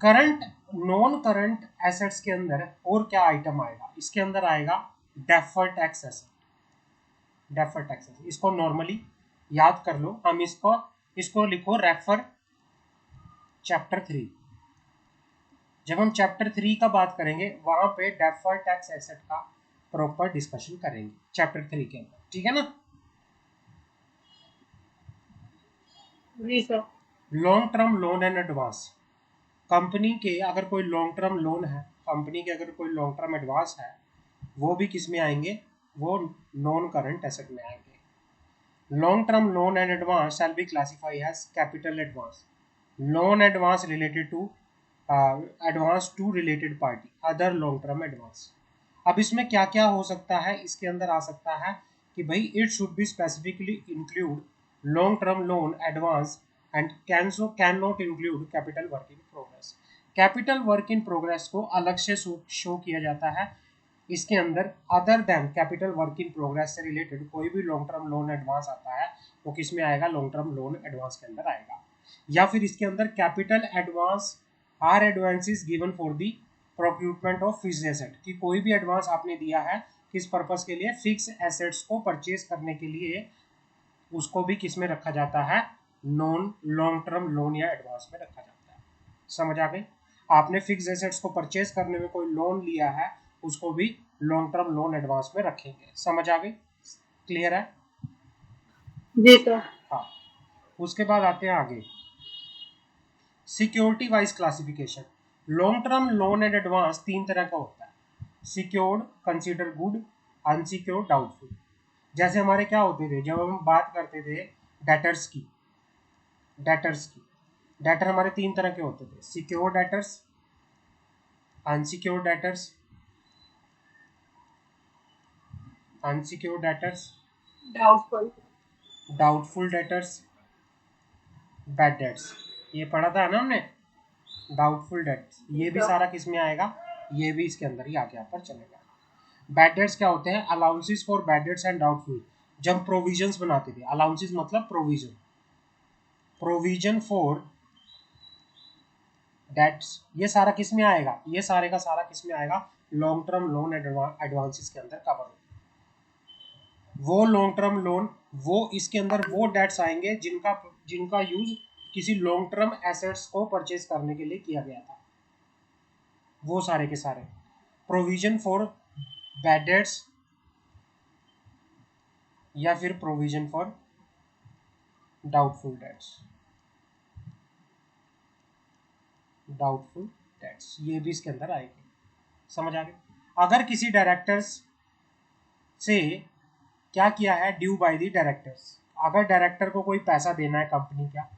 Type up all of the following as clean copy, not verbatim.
Current non current assets के अंदर और क्या आइटम आएगा, इसके अंदर आएगा deferred tax asset. Deferred tax asset इसको नॉर्मली याद कर लो, हम इसको लिखो रेफर चैप्टर 3। जब हम चैप्टर 3 का बात करेंगे वहां पे डेफर्ड टैक्स एसेट का प्रॉपर डिस्कशन करेंगे चैप्टर 3 के अंदर, ठीक है ना। जी sir. Long term loan and advance, company के अगर कोई लॉन्ग टर्म लोन है, कंपनी के अगर कोई लॉन्ग टर्म एडवांस है, वो भी किस में आएंगे, वो नॉन करंट एसेट में आएंगे। Long term loan and advance shall be classify as capital advance, loan advance related to advance to related party, other long term advance. अब इसमें क्या क्या हो सकता है, इसके अंदर आ सकता है कि भाई it should be specifically include long term loan advance and can not include capital work in progress. Capital work in progress को अलग से शो किया जाता है इसके अंदर, other than capital work in progress से रिलेटेड कोई भी लॉन्ग टर्म लोन एडवांस आता है वो किस में आएगा, लॉन्ग टर्म लोन एडवांस के अंदर आएगा। या फिर इसके अंदर capital advance are advances given for the procurement of fix asset, कि कोई भी एडवांस आपने दिया है किस पर्पस के लिए, फिक्स एसेट्स को परचेज करने के लिए, उसको भी किस में रखा जाता है, नॉन लॉन्ग टर्म लोन या एडवांस में रखा जाता है। समझ आ गई। आपने फिक्स एसेट्स को परचेज करने में कोई लोन लिया है उसको भी लॉन्ग टर्म लोन एडवांस में रखेंगे। समझ आ गई, क्लियर है। जी सर। हाँ, उसके बाद आते हैं आगे security wise classification. Long term loan and advance तीन तरह का होता है, secured, consider good, unsecured, doubtful. जैसे हमारे क्या होते थे जब हम बात करते थे डेटर्स की, डेटर हमारे तीन तरह के होते थे, secure debtors, unsecured debtors, unsecured debtors, doubtful. Doubtful debtors, bad debts. ये पढ़ा था ना हमने, डाउटफुल डेट्स, ये भी सारा किस में आएगा, ये भी इसके अंदर ही आगे पर चलेगा। बैड डेट्स क्या होते हैं, allowances for bad debts and doubtful. जब प्रोविजंस बनाते थे, अलाउंसेस मतलब प्रोविजन, प्रोविजन फॉर डेट्स, ये सारा किस में आएगा, ये सारे का सारा किस में आएगा, लॉन्ग टर्म लोन एडवांसेस के अंदर कवर होगा। वो लॉन्ग टर्म लोन, वो इसके अंदर वो डेट्स आएंगे जिनका जिनका यूज किसी लॉन्ग टर्म एसेट्स को परचेज करने के लिए किया गया था, वो सारे के सारे। प्रोविजन फॉर बैड डेट्स या फिर provision for doubtful debts, doubtful debts ये भी इसके अंदर आएगी। समझ आ गई। अगर किसी डायरेक्टर्स से क्या किया है, ड्यू बाय दी डायरेक्टर्स, अगर डायरेक्टर को कोई पैसा देना है कंपनी का,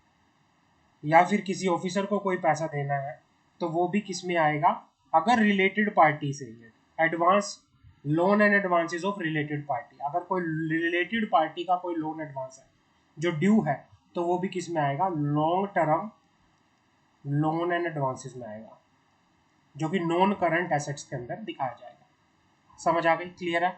या फिर किसी ऑफिसर को कोई पैसा देना है, तो वो भी किस में आएगा, अगर रिलेटेड पार्टी से, advance loan and advances of related party, अगर कोई रिलेटेड पार्टी का कोई लोन एडवांस है जो ड्यू है, तो वो भी किस में आएगा, long term loan and advances में आएगा, जो कि नॉन करंट एसेट्स के अंदर दिखाया जाएगा। समझ आ गई, क्लियर है।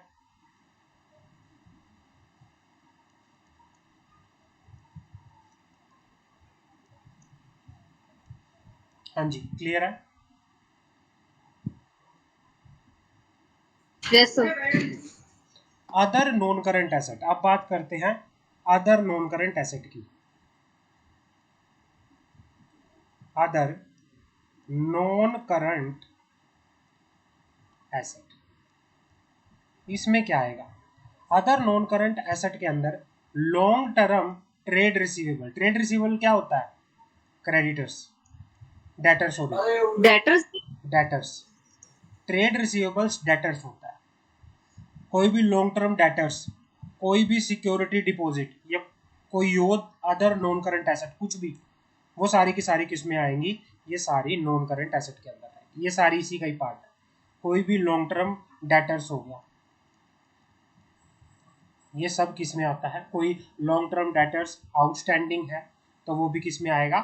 हाँ जी, क्लियर है। Yes sir. Other non current asset, अब बात करते हैं अदर नॉन करंट एसेट की। अदर नॉन करंट एसेट, इसमें क्या आएगा, अदर नॉन करंट एसेट के अंदर long term trade receivable, trade receivable क्या होता है, क्रेडिटर्स, डेटर्स हो गए, debtors. Debtors, trade receivables debtors होता है, कोई भी लॉन्ग टर्म डेटर्स, कोई भी सिक्योरिटी डिपॉजिट या कोई और अदर नॉन करंट एसेट कुछ भी, वो सारी की सारी किस में आएंगी, ये सारी नॉन करंट एसेट के अंदर आएगी, ये सारी इसी का ही पार्ट है। कोई भी लॉन्ग टर्म डेटर्स हो गया, ये सब किस में आता है, कोई लॉन्ग टर्म डेटर्स आउटस्टैंडिंग है तो वो भी किस में आएगा,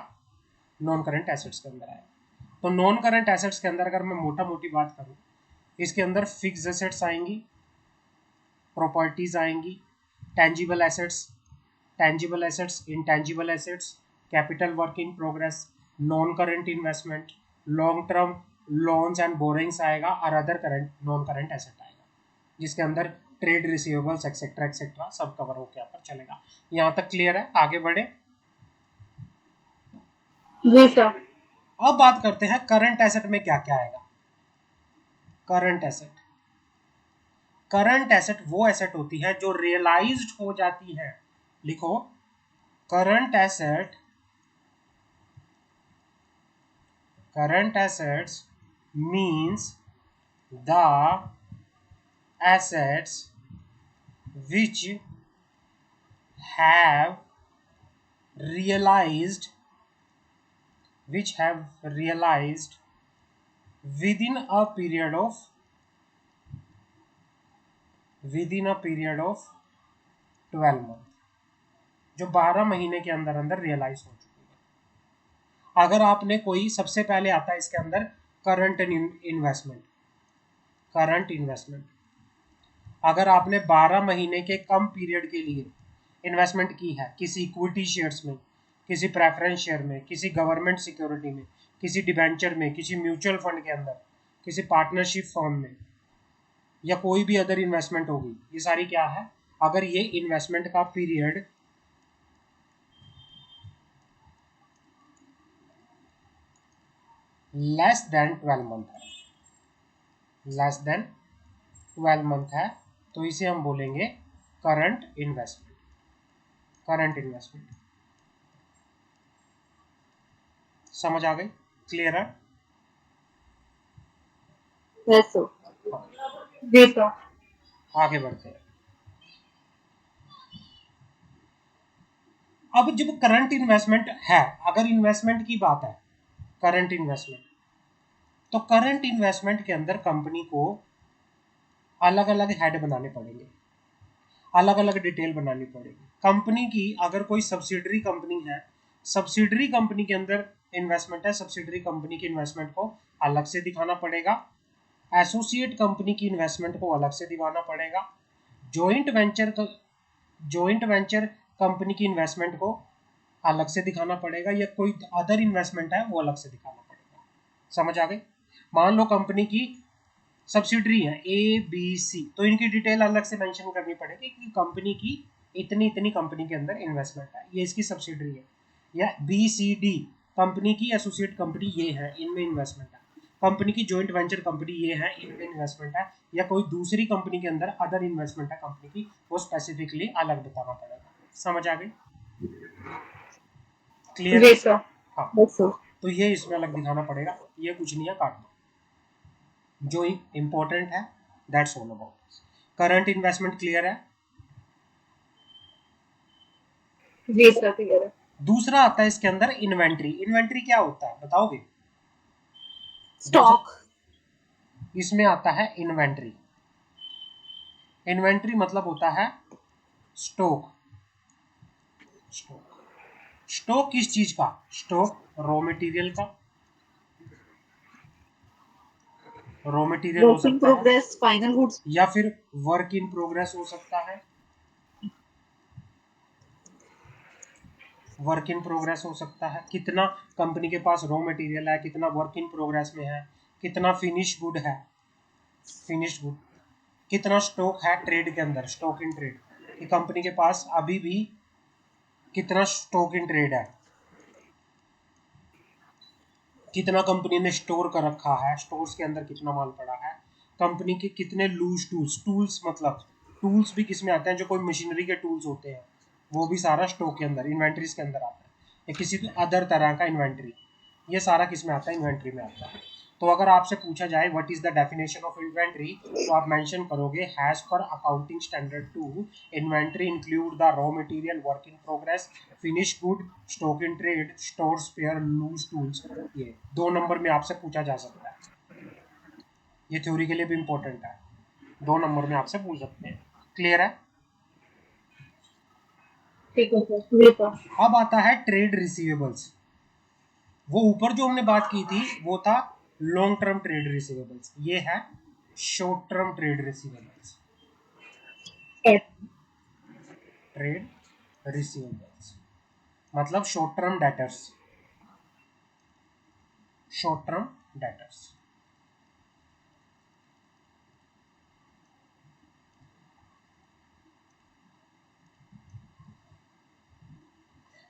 नॉन करंट एसेट्स के अंदर आएगा। तो नॉन करंट एसेट्स के अंदर अगर मैं मोटा मोटी बात करूं, इसके अंदर फिक्स एसेट्स आएंगी, प्रॉपर्टीज आएंगी, tangible assets, intangible assets, capital work in progress, non current investment, long term loans and borings आएगा और other current non current asset आएगा, जिसके अंदर ट्रेड रिसीवेबल्स एक्सेट्रा सब कवर होकर यहाँ पर चलेगा। यहाँ तक क्लियर है? आगे बढ़े। जी सर। अब बात करते हैं करंट एसेट में क्या क्या आएगा। करंट एसेट, करंट एसेट वो एसेट होती है जो रियलाइज्ड हो जाती है। लिखो, current asset, current assets means the assets which have realized within a period of 12 month, जो 12 महीने के अंदर अंदर रियलाइज हो चुकी है। अगर आपने कोई, सबसे पहले आता है इसके अंदर करंट इन्वेस्टमेंट। करंट इन्वेस्टमेंट, अगर आपने 12 महीने के कम पीरियड के लिए इन्वेस्टमेंट की है किसी इक्विटी शेयर्स में, किसी प्रेफरेंस शेयर में, किसी गवर्नमेंट सिक्योरिटी में, किसी डिबेंचर में, किसी म्यूचुअल फंड के अंदर, किसी पार्टनरशिप फर्म में, या कोई भी अदर इन्वेस्टमेंट होगी, ये सारी क्या है, अगर ये इन्वेस्टमेंट का पीरियड लेस देन 12 मंथ है, लेस देन 12 मंथ है, तो इसे हम बोलेंगे करंट इन्वेस्टमेंट। करंट इन्वेस्टमेंट समझ आ गई? क्लियर है? Yes sir. जी सर। आगे बढ़ते हैं। अब जब करंट इन्वेस्टमेंट है, अगर इन्वेस्टमेंट की बात है, करंट इन्वेस्टमेंट, तो करंट इन्वेस्टमेंट के अंदर कंपनी को अलग अलग हेड बनाने पड़ेंगे, अलग अलग डिटेल बनानी पड़ेगी। कंपनी की अगर कोई सब्सिडरी कंपनी है, सब्सिडरी कंपनी के अंदर इन्वेस्टमेंट है, सब्सिडरी कंपनी की इन्वेस्टमेंट को अलग से दिखाना पड़ेगा। एसोसिएट कंपनी की इन्वेस्टमेंट को अलग से दिखाना पड़ेगा। जॉइंट वेंचर कंपनी की इन्वेस्टमेंट को अलग से दिखाना पड़ेगा, या कोई अदर इन्वेस्टमेंट है वो अलग से दिखाना पड़ेगा। समझ आ गई? मान लो कंपनी की सब्सिडरी है ए बी सी, तो इनकी डिटेल अलग से मेंशन करनी पड़ेगी कि कंपनी की इतनी इतनी कंपनी के अंदर इन्वेस्टमेंट है, ये इसकी सब्सिडरी है। या बी सी डी कंपनी की एसोसिएट कंपनी ये है, इनमें इन्वेस्टमेंट है। कंपनी की जॉइंट वेंचर कंपनी ये है, इनमें इन्वेस्टमेंट है। या कोई दूसरी कंपनी के अंदर अदर इन्वेस्टमेंट है कंपनी की, वो स्पेसिफिकली अलग बताना पड़ेगा। समझ आ गई? क्लियर है? जी सर। हाँ, यस सर। तो ये इसमें अलग दिखाना पड़ेगा, ये कुछ नहीं है, काट दो। जो इंपॉर्टेंट है that's all about current investment. Clear है? जी सर क्लियर है। दूसरा आता है इसके अंदर इन्वेंट्री। इन्वेंट्री क्या होता है बताओगे? दूसरा स्टॉक। इसमें आता है इन्वेंट्री। इन्वेंट्री मतलब होता है स्टॉक। स्टॉक, स्टॉक किस चीज का? स्टॉक रॉ मटेरियल का। रॉ मटेरियल हो वर्क इन सकता है, प्रोग्रेस, फाइनल गुड्स। या फिर वर्क इन प्रोग्रेस हो सकता है। वर्क इन प्रोग्रेस हो सकता है, कितना कंपनी के पास रॉ मटेरियल है, कितना वर्क इन प्रोग्रेस में है, कितना फिनिश गुड है, फिनिश्ड गुड, कितना स्टॉक है ट्रेड के अंदर, स्टॉक इन ट्रेड, कि कंपनी के पास अभी भी कितना स्टॉक इन ट्रेड है, कितना कंपनी ने स्टोर कर रखा है, स्टोर्स के अंदर कितना माल पड़ा है, कंपनी के कितने लूज टूल्स, टूल्स मतलब टूल्स भी किसमें आते हैं, जो कोई मशीनरी के टूल्स होते हैं, वो भी सारा स्टॉक के अंदर, इन्वेंट्रीज के अंदर आता है। या किसी अदर तरह का इन्वेंट्री, ये सारा किस में आता है? इन्वेंट्री में आता है। तो अगर आपसे पूछा जाए what is the definition of inventory, तो आप मेंशन करोगे as per accounting standard 2 inventory include the raw material, work in progress, finish good, stock in trade, store spare, loose tools. ये 2 नंबर में आपसे पूछा जा सकता है, ये थ्योरी के लिए भी इंपॉर्टेंट है, 2 नंबर में आपसे पूछ सकते हैं। क्लियर है? ठीक है सर। जी सर। अब आता है ट्रेड रिसीवेबल्स। वो ऊपर जो हमने बात की थी वो था लॉन्ग टर्म ट्रेड रिसीवेबल्स, ये है short term trade receivables. Trade receivables मतलब short term debtors, short term debtors.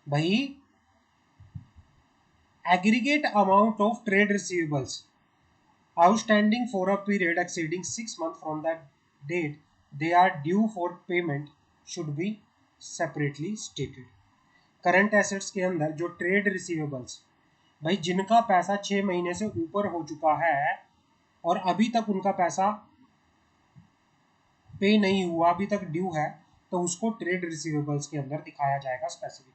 भाई aggregate amount of trade receivables outstanding for a period exceeding 6 months from the date they are due for payment should be separately stated। Current assets के अंदर जो trade receivables, भाई जिनका पैसा 6 महीने से ऊपर हो चुका है और अभी तक उनका पैसा पे नहीं हुआ, अभी तक ड्यू है, तो उसको ट्रेड रिसीवेबल्स के अंदर दिखाया जाएगा स्पेसिफिकली।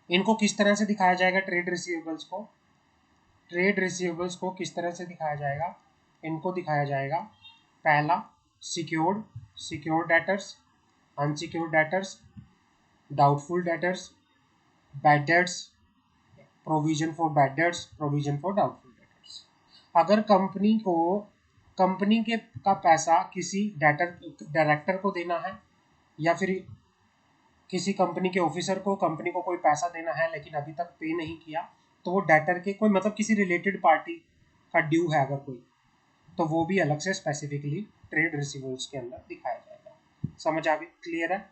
इनको किस तरह से दिखाया जाएगा ट्रेड रिसीवेबल्स को? ट्रेड रिसीवेबल्स को किस तरह से दिखाया जाएगा? इनको दिखाया जाएगा, पहला secured, secured debtors, unsecured debtors, doubtful debtors, bad debts, provision for bad debts, provision for doubtful debtors. अगर कंपनी के का पैसा किसी डायरेक्टर को देना है या फिर किसी कंपनी के ऑफिसर को, कंपनी को कोई पैसा देना है लेकिन अभी तक पे नहीं किया, तो वो डेटर के कोई मतलब किसी रिलेटेड पार्टी का ड्यू है अगर कोई, तो वो भी अलग से स्पेसिफिकली ट्रेड रिसीवेबल्स के अंदर दिखाया जाएगा। समझ आ गई? क्लियर है?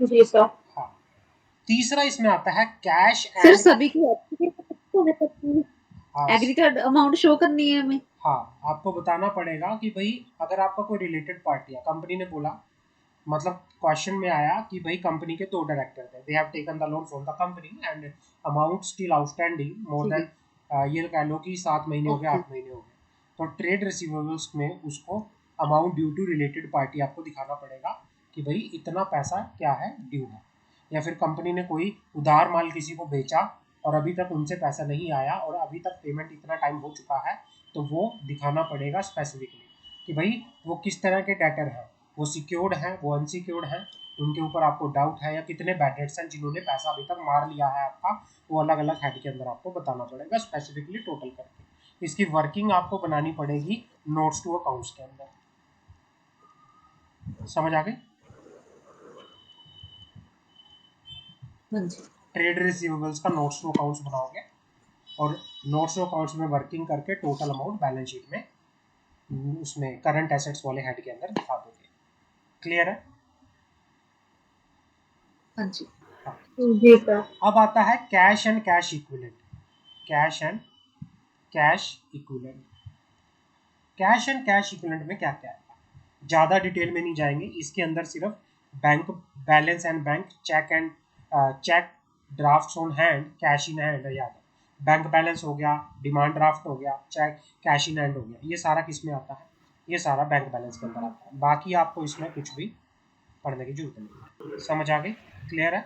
जी सर। हाँ। तीसरा इसमें आता है कैश सर एंड, सभी की एग्रीगेट अमाउंट शो करनी है हमें। हाँ, आपको बताना पड़ेगा कि भाई अगर आपका कोई रिलेटेड पार्टी है, कंपनी ने बोला, मतलब क्वेश्चन में आया कि भाई कंपनी के 2 डायरेक्टर थे, they have taken the loan from the company and amount still outstanding more than, ये कह लो कि 7 महीने हो गए, 8 महीने हो गए, तो ट्रेड रिसीवेबल्स में उसको amount due to related party आपको दिखाना पड़ेगा कि भाई इतना पैसा क्या है, ड्यू है। या फिर कंपनी ने कोई उधार माल किसी को बेचा और अभी तक उनसे पैसा नहीं आया और अभी तक पेमेंट इतना टाइम हो चुका है, तो वो दिखाना पड़ेगा स्पेसिफिकली कि भाई वो किस तरह के डेटर हैं, वो सिक्योर्ड हैं, वो अनसिक्योर्ड हैं, उनके ऊपर आपको डाउट है, या कितने बैड डेट्स हैं जिन्होंने पैसा अभी तक मार लिया है आपका, वो अलग अलग हेड के अंदर आपको बताना पड़ेगा स्पेसिफिकली टोटल करके। इसकी वर्किंग आपको बनानी पड़ेगी नोट्स टू अकाउंट्स के अंदर। समझ आ गई? ट्रेड रिसीवेबल्स का नोट्स टू अकाउंट्स बनाओगे और नोट्स टू अकाउंट्स में वर्किंग करके टोटल अमाउंट बैलेंस शीट में उसमें करंट एसेट्स वाले हेड के अंदर दिखा दोगे। क्लियर है? हाँ जी। जी सर। अब आता है cash and cash equivalent. Cash and cash equivalent. Cash and cash equivalent में क्या क्या है, ज़्यादा डिटेल में नहीं जाएंगे, इसके अंदर सिर्फ bank balance and bank cheque and cheque draft on hand, cash in hand याद है, बैंक बैलेंस हो गया, डिमांड ड्राफ्ट हो गया, चेक कैश इन हैंड हो गया, ये सारा किस में आता है? ये सारा बैंक बैलेंस के अंदर आता है। बाकी आपको इसमें कुछ भी पढ़ने की जरूरत नहीं है। समझ आ गई? क्लियर है?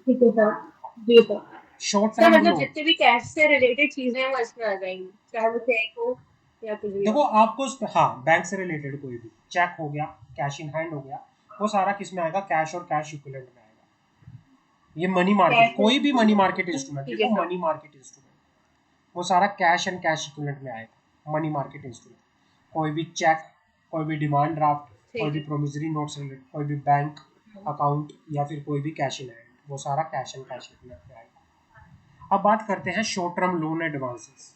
ठीक है सर। जी सर। शॉर्ट सर टर्म मतलब लोन, जितने भी कैश से रिलेटेड चीजें हैं वो इसमें आ जाएंगी, चाहे वो चेक हो या कुछ भी देखो हो। आपको हाँ, बैंक से रिलेटेड कोई भी चेक हो गया, कैश इन हैंड हो गया, वो सारा किस में आएगा? कैश और कैश इक्विवेलेंट में आएगा। ये मनी मार्केट, कोई भी मनी मार्केट इंस्ट्रूमेंट, ठीक है देखो सर। मनी मार्केट इंस्ट्रूमेंट, वो सारा कैश एंड कैश इक्विवेलेंट में आएगा। मनी मार्केट इंस्ट्रूमेंट, कोई भी चेक, कोई भी डिमांड ड्राफ्ट, कोई ठीक भी है। प्रोमिसरी नोट्स रिलेटेड, कोई भी बैंक अकाउंट या फिर कोई भी कैश इन हैंड, वो सारा कैश एंड कैश इक्विवेलेंट में आएगा। अब बात करते हैं short term loan advances.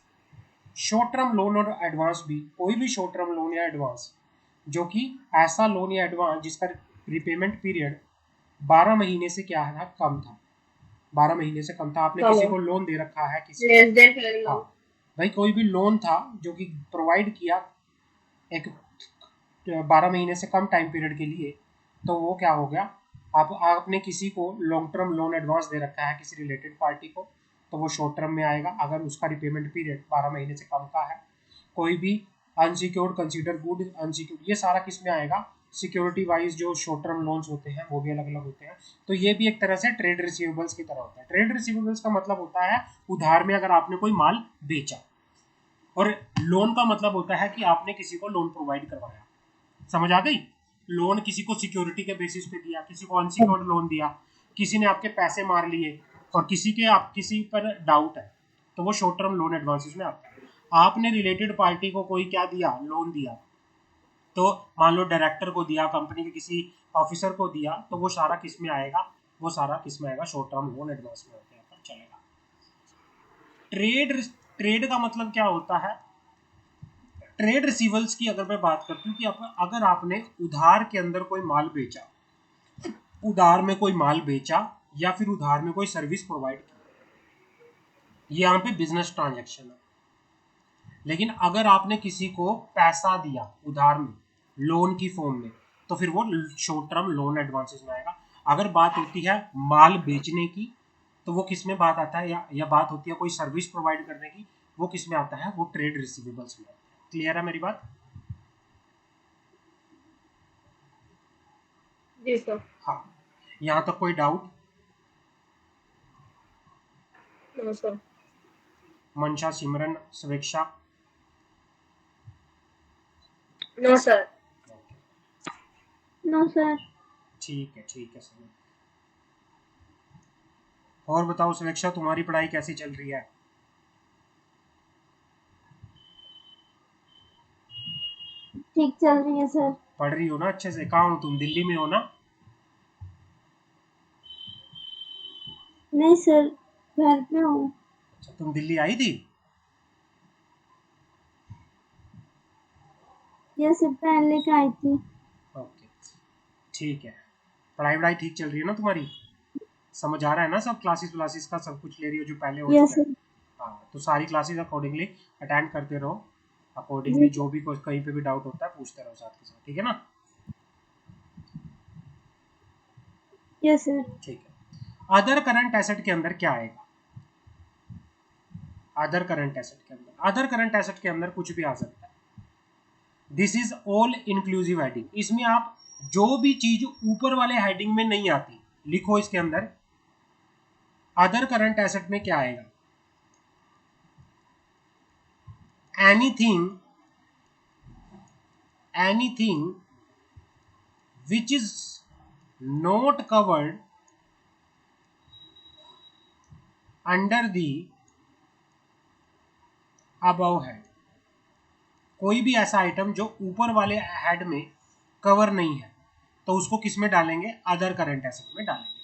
Short term loan और एडवांस भी, कोई भी शॉर्ट टर्म लोन या एडवांस जो कि ऐसा लोन या एडवांस जिसका रिपेमेंट पीरियड 12 महीने से क्या था, कम था, 12 महीने से कम था, आपने किसी को लोन दे रखा है, किसी लेस देन 12 हाँ, मंथ। भाई कोई भी लोन था जो कि प्रोवाइड किया एक 12 महीने से कम टाइम पीरियड के लिए, तो वो क्या हो गया, आपने किसी को लॉन्ग टर्म लोन एडवांस दे रखा है किसी रिलेटेड पार्टी को, तो वो शॉर्ट टर्म में आएगा अगर उसका रिपेमेंट पीरियड 12 महीने से कम का है। कोई भी अनसिक्योर्ड कंसीडर गुड अनसिक्योर्ड, ये सारा किस में आएगा? सिक्योरिटी वाइज जो शॉर्ट टर्म लोन्स होते हैं वो भी अलग अलग होते हैं, तो ये भी एक तरह से ट्रेड रिसीवेबल्स की तरह होता है। ट्रेड रिसीवेबल्स का मतलब होता है उधार में अगर आपने कोई माल बेचा, और लोन का मतलब होता है कि आपने किसी को लोन प्रोवाइड करवाया। समझ आ गई? लोन किसी को सिक्योरिटी के बेसिस पे दिया, किसी को अनसिक्योर्ड लोन दिया, किसी ने आपके पैसे मार लिए और किसी पर डाउट है, तो वो शॉर्ट टर्म लोन एडवांसेस में आता है। आपने रिलेटेड पार्टी को कोई क्या दिया, लोन दिया, तो मान लो डायरेक्टर को दिया, कंपनी के किसी ऑफिसर को दिया, तो वो सारा किस में आएगा? वो सारा किस में आएगा, शॉर्ट टर्म लोन एडवांस में यहाँ पर चलेगा। ट्रेड का मतलब क्या होता है, ट्रेड रिसीवल्स की अगर मैं बात करती हूँ कि अगर आपने उधार के अंदर कोई माल बेचा, उधार में कोई माल बेचा या फिर उधार में कोई सर्विस प्रोवाइड की, ये यहाँ पे बिजनेस ट्रांजैक्शन है। लेकिन अगर आपने किसी को पैसा दिया उधार में लोन की फॉर्म में, तो फिर वो शॉर्ट टर्म लोन एडवांसेस में आएगा। अगर बात होती है माल बेचने की, तो वो किस में बात आता है, या बात होती है कोई सर्विस प्रोवाइड करने की, वो किस में आता है, वो ट्रेड रिसीवेबल्स में। क्लियर है मेरी बात? जी सर। हाँ, यहाँ तक कोई doubt? No sir. Mansha, Simran, Swechha? No sir. No sir. ठीक है सर। और बताओ स्वेच्छा, तुम्हारी पढ़ाई कैसी चल रही है? ठीक चल रही है सर। पढ़ रही हो ना अच्छे से? कहाँ हो तुम, दिल्ली में हो ना? नहीं सर, घर पे हूँ। अच्छा, तुम दिल्ली आई थी? ये सर पहले का आई थी। ओके, ठीक है। पढ़ाई वढ़ाई ठीक चल रही है ना तुम्हारी? समझ आ रहा है ना सब, क्लासेस व्लासेस का सब कुछ ले रही हो जो पहले हो यस चुका है? सर। हाँ, तो सारी क्लासेस अकॉर्डिंगली अटेंड करते रहो। जी अकॉर्डिंगली जो भी कहीं पे भी डाउट होता है पूछते रहो साथ के साथ, ठीक है ना? Yes sir. ठीक है। अदर करंट एसेट के अंदर क्या आएगा? अदर करंट एसेट के अंदर कुछ भी आ सकता है। This is all inclusive heading. इसमें आप जो भी चीज ऊपर वाले हेडिंग में नहीं आती लिखो इसके अंदर। अदर करंट एसेट में क्या आएगा? Anything which is not covered under the above head। कोई भी ऐसा आइटम जो ऊपर वाले हेड में कवर नहीं है, तो उसको किस में डालेंगे? अदर करंट एसेट में डालेंगे।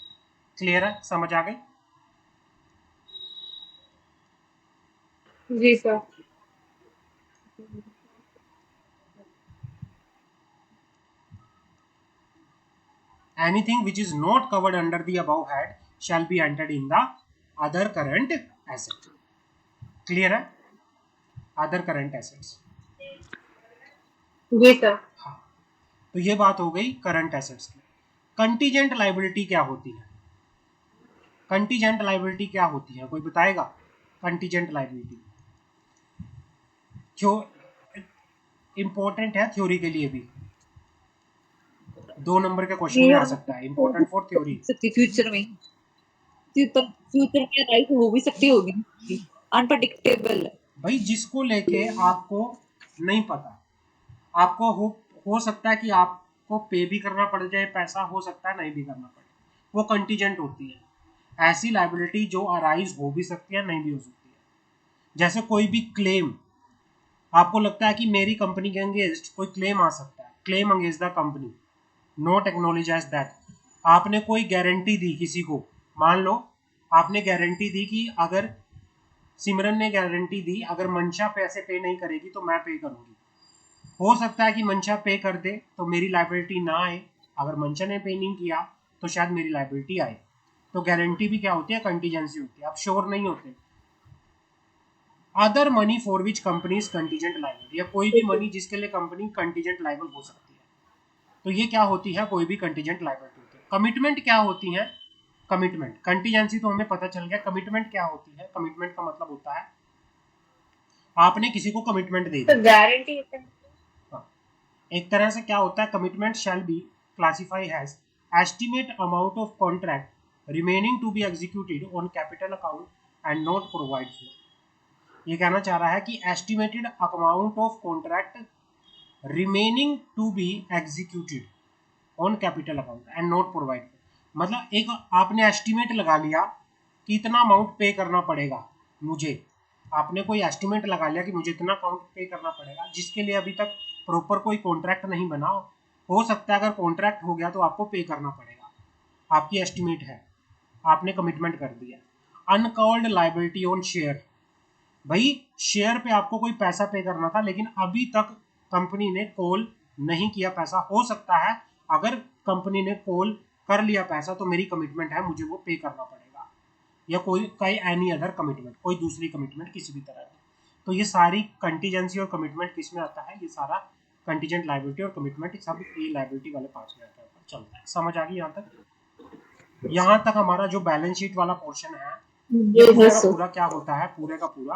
क्लियर है? समझ आ गई? जी sir. Anything which is not covered under the above head shall be entered in the other current asset। Clear है? Other current assets. जी सर। हाँ, तो ये बात हो गई करंट एसेट्स की। कंटीजेंट लाइबिलिटी क्या होती है? कंटीजेंट लाइबिलिटी क्या होती है, कोई बताएगा? कंटीजेंट लाइबिलिटी क्यों इंपॉर्टेंट है थ्योरी के लिए भी, 2 नंबर के क्वेश्चन में आ सकता है, इंपॉर्टेंट फॉर थ्योरी। सकती फ्यूचर में, फ्यूचर में राइट हो भी सकती होगी, अनप्रडिक्टेबल। भाई जिसको लेके आपको नहीं पता, आपको हो सकता है कि आपको पे भी करना पड़ जाए पैसा, हो सकता है नहीं भी करना पड़े, वो कंटीजेंट होती है। ऐसी लाइबिलिटी जो अराइज हो भी सकती है, नहीं भी हो सकती है। जैसे कोई भी क्लेम, आपको लगता है कि मेरी कंपनी के अगेंस्ट कोई क्लेम आ सकता है, claim against the company not acknowledge as that. आपने कोई गारंटी दी किसी को, मान लो आपने गारंटी दी कि अगर सिमरन ने गारंटी दी अगर मंशा पैसे पे नहीं करेगी तो मैं पे करूंगी। हो सकता है कि मंशा पे कर दे तो मेरी लाइबिलिटी ना आए, अगर मंशा ने पे नहीं किया तो शायद मेरी लाइबिलिटी आए। तो गारंटी भी क्या होती है? कंटीजेंसी होती है। आप श्योर नहीं होते। Other money for which company is contingent liable, या कोई भी मनी जिसके लिए कंपनी कंटीजेंट लाइबल हो सकती है, तो ये क्या होती है? कोई भी कंटीजेंट लाइबिलिटी होती है। कमिटमेंट क्या होती है? कमिटमेंट, कंटीजेंसी तो हमें पता चल गया। कमिटमेंट क्या होती है? कमिटमेंट का मतलब होता है आपने किसी को कमिटमेंट दे तो दी। गारंटी एक तरह से क्या होता है? Commitment shell be classify has estimate amount of contract remaining to be executed on capital account and not provide for. ये कहना चाह रहा है कि estimated amount of contract remaining to be executed on capital account and not provide for. मतलब एक आपने estimate लगा लिया कि इतना अमाउंट पे करना पड़ेगा मुझे, आपने कोई एस्टिमेट लगा लिया कि मुझे इतना अमाउंट पे करना पड़ेगा, जिसके लिए अभी तक प्रॉपर कोई कॉन्ट्रैक्ट नहीं बना। हो सकता है अगर कॉन्ट्रैक्ट हो गया तो आपको पे करना पड़ेगा। आपकी एस्टिमेट है, आपने कमिटमेंट कर दिया। अनकॉल्ड लाइबिलिटी ऑन शेयर, भाई शेयर पे आपको कोई पैसा पे करना था लेकिन अभी तक कंपनी ने कॉल नहीं किया पैसा। हो सकता है अगर कंपनी ने कॉल कर लिया पैसा तो मेरी कमिटमेंट है, मुझे वो पे करना पड़ेगा, या कोई एनी अदर कमिटमेंट, कोई दूसरी कमिटमेंट किसी भी तरह की। तो ये सारी कंटीजेंसी और कमिटमेंट किस में आता है, ये सारा कंटीजेंट लाइबिलिटी और कमिटमेंट सब ये लाइबिलिटी वाले पार्ट में आता है, चलता है। समझ आ गई यहाँ तक? यहाँ तक हमारा जो बैलेंस शीट वाला पोर्शन है ये पूरा का पूरा क्या होता है, पूरे का पूरा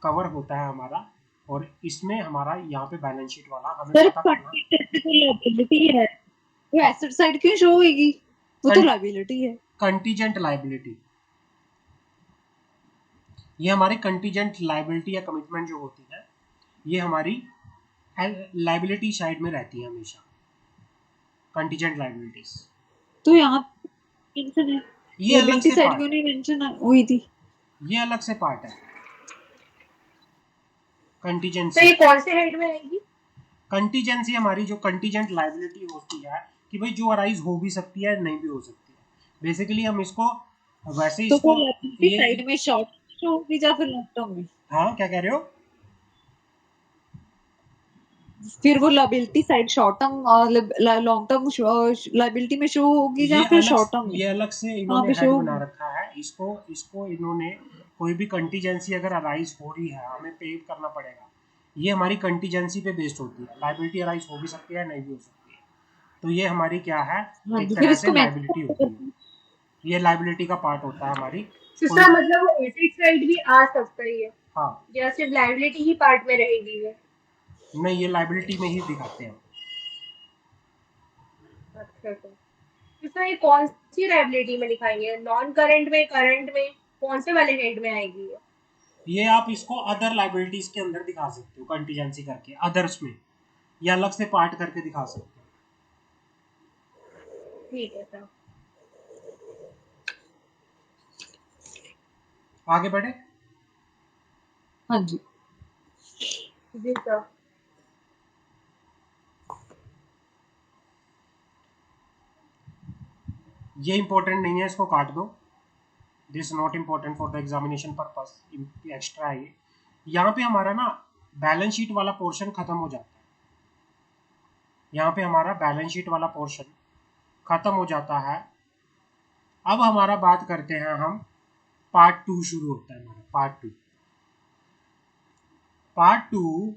कवर होता है हमारा। और इसमें हमारा यहाँ पे बैलेंस शीट वाला हमें सर पता करना, लायबिलिटी है, वो एसेट साइड क्यों शो होगी, वो तो लायबिलिटी है। कंटीजेंट लाइबिलिटी, ये हमारी कंटीजेंट लाइबिलिटी या कमिटमेंट जो होती है ये हमारी लाइबिलिटी साइड में रहती है हमेशा, कंटीजेंट लाइबिलिटीज। तो यहाँ मेंशन है, ये अलग लायबिलिटी से साइड पार्ट क्यों है, नहीं मेंशन हुई थी? ये अलग से पार्ट है तो कंटीजेंसी। ये कौन से हेड में आएगी? कंटीजेंसी हमारी जो कंटीजेंट लाइबिलिटी होती है कि भाई जो अराइज हो भी सकती है नहीं भी हो सकती है। बेसिकली हम इसको वैसे तो इसको लायबिलिटी ये साइड में शॉर्ट शो होगी या फिर लॉन्ग टर्म में? हाँ क्या कह रहे हो? फिर वो लायबिलिटी साइड शॉर्ट टर्म और लॉन्ग टर्म लायबिलिटी में शो होगी या फिर शॉर्ट टर्म में? ये अलग से कहाँ इन्होंने पे हेड शो बना होगी? रखा है, इसको इसको इन्होंने कोई भी कंटीजेंसी अगर अराइज हो रही है हमें पे करना पड़ेगा, ये हमारी कंटीजेंसी पे बेस्ड होती है। लाइबिलिटी अराइज हो भी सकती है नहीं भी हो सकती है, तो ये हमारी क्या है, हाँ एक जी, फिर तरह से इसको लाइबिलिटी होती है, मैच ये लाइबिलिटी का पार्ट होता है हमारी। इसका मतलब वो एसेट साइड भी आ सकता ही है, हाँ या सिर्फ लायबिलिटी ही पार्ट में रहेगी ये? नहीं, ये लाइबिलिटी में ही दिखाते हैं। अच्छा अच्छा। तो सर ये कौन सी लायबिलिटी में दिखाएंगे, नॉन करंट में, करंट में, कौन से वाले हेड में आएगी ये? ये आप इसको अदर लाइबिलिटीज के अंदर दिखा सकते हो, कंटीजेंसी करके अदर्स में, या अलग से पार्ट करके दिखा सकते हो। ठीक है सर। आगे बढ़े। हाँ जी। जी सर। ये इंपॉर्टेंट नहीं है, इसको काट दो, this not important for the examination purpose, extra है ये। यहाँ पे हमारा ना बैलेंस शीट वाला पोर्शन खत्म हो जाता है, यहाँ पे हमारा बैलेंस शीट वाला पोर्शन खत्म हो जाता है। अब हमारा बात करते हैं हम, पार्ट 2 शुरू होता है हमारा, part 2। Part 2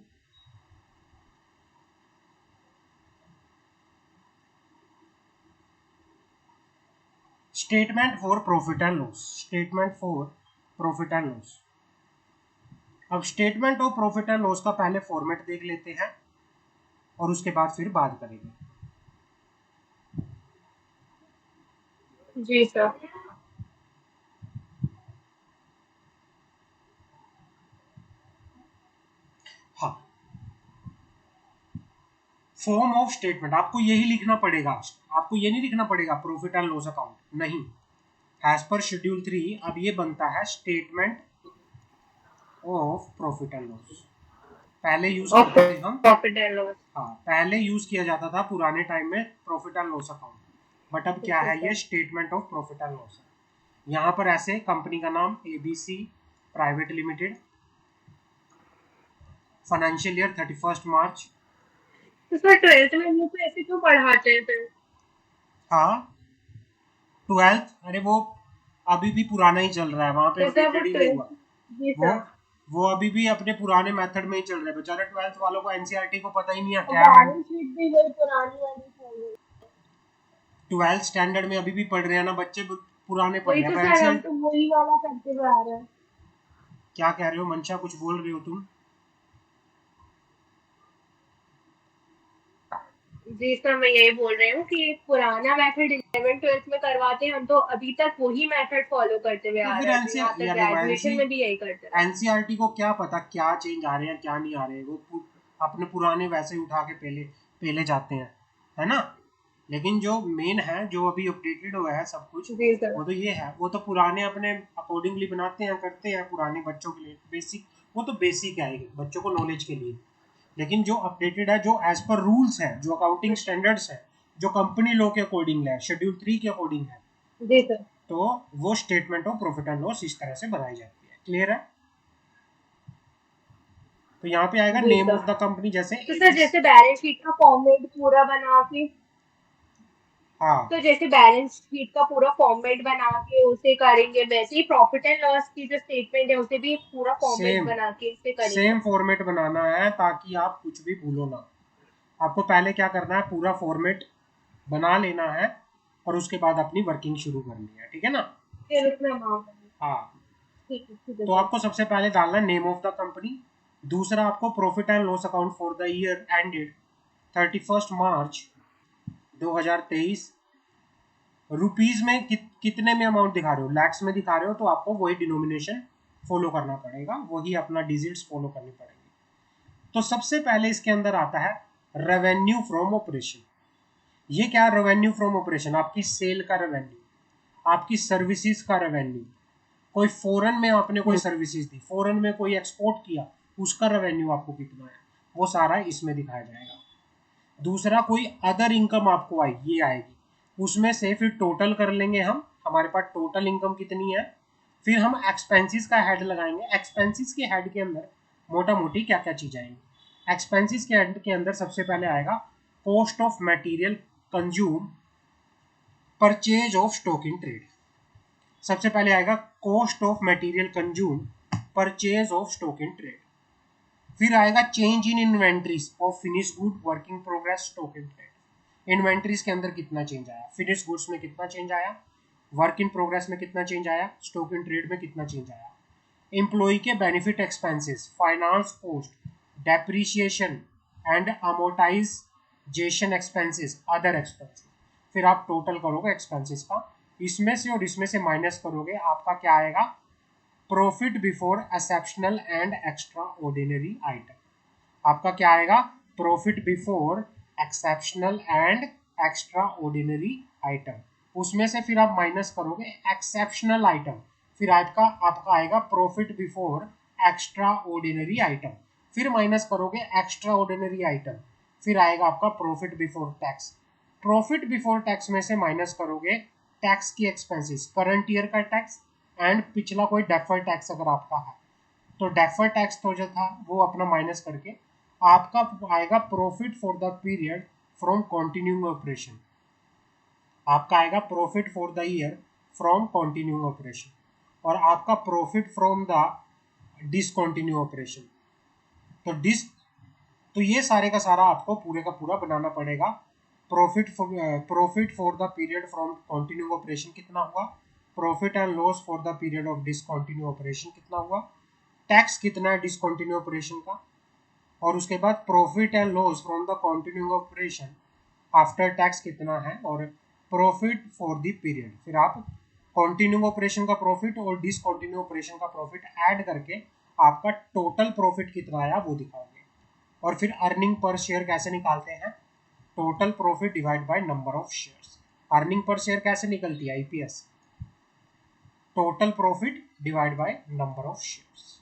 statement for profit and loss, statement for profit and loss. अब statement of profit and loss का पहले फॉर्मेट देख लेते हैं और उसके बाद फिर बात करेंगे। जी सर। हाँ, फॉर्म ऑफ स्टेटमेंट आपको यही लिखना पड़ेगा, आपको ये नहीं लिखना पड़ेगा प्रॉफिट एंड लॉस अकाउंट, नहीं। एज पर शेड्यूल 3 अब ये बनता है statement of profit and loss. पहले यूज करते थे हम, प्रॉफिट एंड लॉस। हाँ पहले यूज किया जाता था पुराने टाइम में profit and loss account, but अब क्या है, ये statement of profit and loss है। यहाँ पर ऐसे कंपनी का नाम ABC private limited, financial year 31 मार्च। तो सर 12th में हम लोग को ऐसे क्यों पढ़ाते हैं फिर? हाँ 12th, अरे वो अभी भी पुराना ही चल रहा है, वहां पे तो सर वो अपडेटेड ही नहीं हुआ। 12th। जी वो सर। वो अभी भी अपने पुराने मेथड में ही चल रहे हैं बेचारे। 12th वालों को NCERT को पता ही नहीं है क्या है। बैलेंस शीट भी वही पुरानी वाली चल रही है। 12th स्टैंडर्ड में अभी भी पढ़ रहे हैं ना बच्चे, पुराने पढ़ वही रहे तो हैं। सर, हम NCERT तो वही वाला करते हुए आ रहे हैं। क्या कह रहे हो मंशा, कुछ बोल रहे हो तुम? जी सर, मैं यही बोल रही हूँ कि पुराना मेथड 11th 12th में करवाते हैं, हम तो अभी तक वही मेथड फॉलो करते हुए तो आ फिर रहे हैं, तो यहाँ तक ग्रेजुएशन में भी यही करते हैं। NCERT को क्या पता क्या चेंज आ रहे हैं क्या नहीं आ रहे हैं, वो अपने पुराने वैसे ही उठा के पहले पहले जाते हैं, है ना। लेकिन जो मेन है, जो अभी अपडेटेड हुआ है सब कुछ, जी सर। वो तो ये है, वो तो पुराने अपने अकॉर्डिंगली बनाते हैं, करते हैं पुराने बच्चों के लिए बेसिक, वो तो बेसिक है बच्चों को नॉलेज के लिए। लेकिन जो अपडेटेड है, जो एज पर रूल्स है, जो अकाउंटिंग स्टैंडर्ड्स है, जो कंपनी लॉ के अकॉर्डिंग है, शेड्यूल 3 के अकॉर्डिंग है, जी सर। तो वो statement of profit and loss इस तरह से बनाई जाती है। क्लियर है? तो यहाँ पे आएगा जी name sir. Of the company, जैसे तो सर जैसे बैलेंस शीट का फॉर्मेट पूरा बना के, हाँ तो जैसे बैलेंस शीट का पूरा फॉर्मेट बना के उसे करेंगे, वैसे ही प्रॉफिट एंड लॉस की जो स्टेटमेंट है उसे भी पूरा फॉर्मेट सेम बना के उसे करेंगे। सेम फॉर्मेट बनाना है ताकि आप कुछ भी भूलो ना। आपको पहले क्या करना है, पूरा फॉर्मेट बना लेना है और उसके बाद अपनी वर्किंग शुरू करनी है। ठीक है ना? फिर उसमें अमाउंट। हाँ, ठीक है तो सर। आपको सबसे पहले डालना है नेम ऑफ द कंपनी। दूसरा आपको profit and loss account for the year ended 31 March 2023। Rupees में कितने में अमाउंट दिखा रहे हो, लैक्स में दिखा रहे हो, तो आपको वही डिनोमिनेशन फॉलो करना पड़ेगा, वही अपना डिजिट्स फॉलो करनी पड़ेगी। तो सबसे पहले इसके अंदर आता है रेवेन्यू फ्रॉम ऑपरेशन। ये क्या, रेवेन्यू फ्रॉम ऑपरेशन? आपकी सेल का रेवेन्यू, आपकी सर्विसेज का रेवेन्यू। कोई फॉरेन में आपने कोई सर्विसेज दी, फॉरेन में कोई एक्सपोर्ट किया, उसका रेवेन्यू आपको कितना है, वो सारा इसमें दिखाया जाएगा। दूसरा, कोई अदर इनकम आपको आई, ये आएगी, उसमें से फिर टोटल कर लेंगे हम, हमारे पास टोटल इनकम कितनी है। फिर हम एक्सपेंसेस का हेड लगाएंगे। एक्सपेंसेस के हेड के अंदर मोटा मोटी क्या क्या चीज आएंगी। एक्सपेंसेस के हेड के अंदर सबसे पहले आएगा cost of material consume, purchase of stock in trade. सबसे पहले आएगा cost of material consume, purchase of stock in trade. फिर आएगा change in inventories of finish good, working progress, stock in trade. Inventories के अंदर कितना चेंज आया, finish goods में कितना चेंज आया, वर्क इन प्रोग्रेस में कितना चेंज आया, स्टॉक इन ट्रेड में कितना चेंज आया। एम्प्लॉय के benefit expenses, finance cost, depreciation and amortisation expenses, other expenses. फिर आप टोटल करोगे एक्सपेंसेस का, इसमें से और इसमें से माइनस करोगे, आपका क्या आएगा, profit before exceptional and extra ordinary item. आपका क्या आएगा, profit before exceptional and extra ordinary item. उसमें से फिर आप माइनस करोगे एक्सेप्शनल आइटम, फिर आपका आएगा profit before extra ordinary item. फिर माइनस करोगे एक्स्ट्रा ऑर्डिनरी आइटम, फिर आएगा आपका profit before tax. Profit before tax में से माइनस करोगे टैक्स की एक्सपेंसेस, करंट ईयर का टैक्स एंड पिछला कोई डेफर्ड टैक्स अगर आपका है, तो डेफर्ड टैक्स तो जो था वो अपना माइनस करके आपका आएगा profit for the period from continuing operation. आपका आएगा profit for the year from continuing operation, और आपका profit from the discontinue operation. तो तो ये सारे का सारा आपको पूरे का पूरा बनाना पड़ेगा। Profit for the period from continue operation कितना हुआ, profit and loss for the period of discontinue operation कितना हुआ, टैक्स कितना है डिसकंटिन्यू ऑपरेशन का, और उसके बाद profit and loss from the continuing operation after tax कितना है, और प्रॉफिट फॉर द पीरियड। फिर आप कंटिन्यूइंग ऑपरेशन का प्रॉफिट और डिसकंटिन्यू ऑपरेशन का प्रॉफिट ऐड करके आपका टोटल प्रॉफिट कितना आया वो दिखाओगे। और फिर अर्निंग पर शेयर कैसे निकालते हैं, total profit divide by number of shares. Earning per share कैसे निकलती है, IPS, total profit divide by number of shares.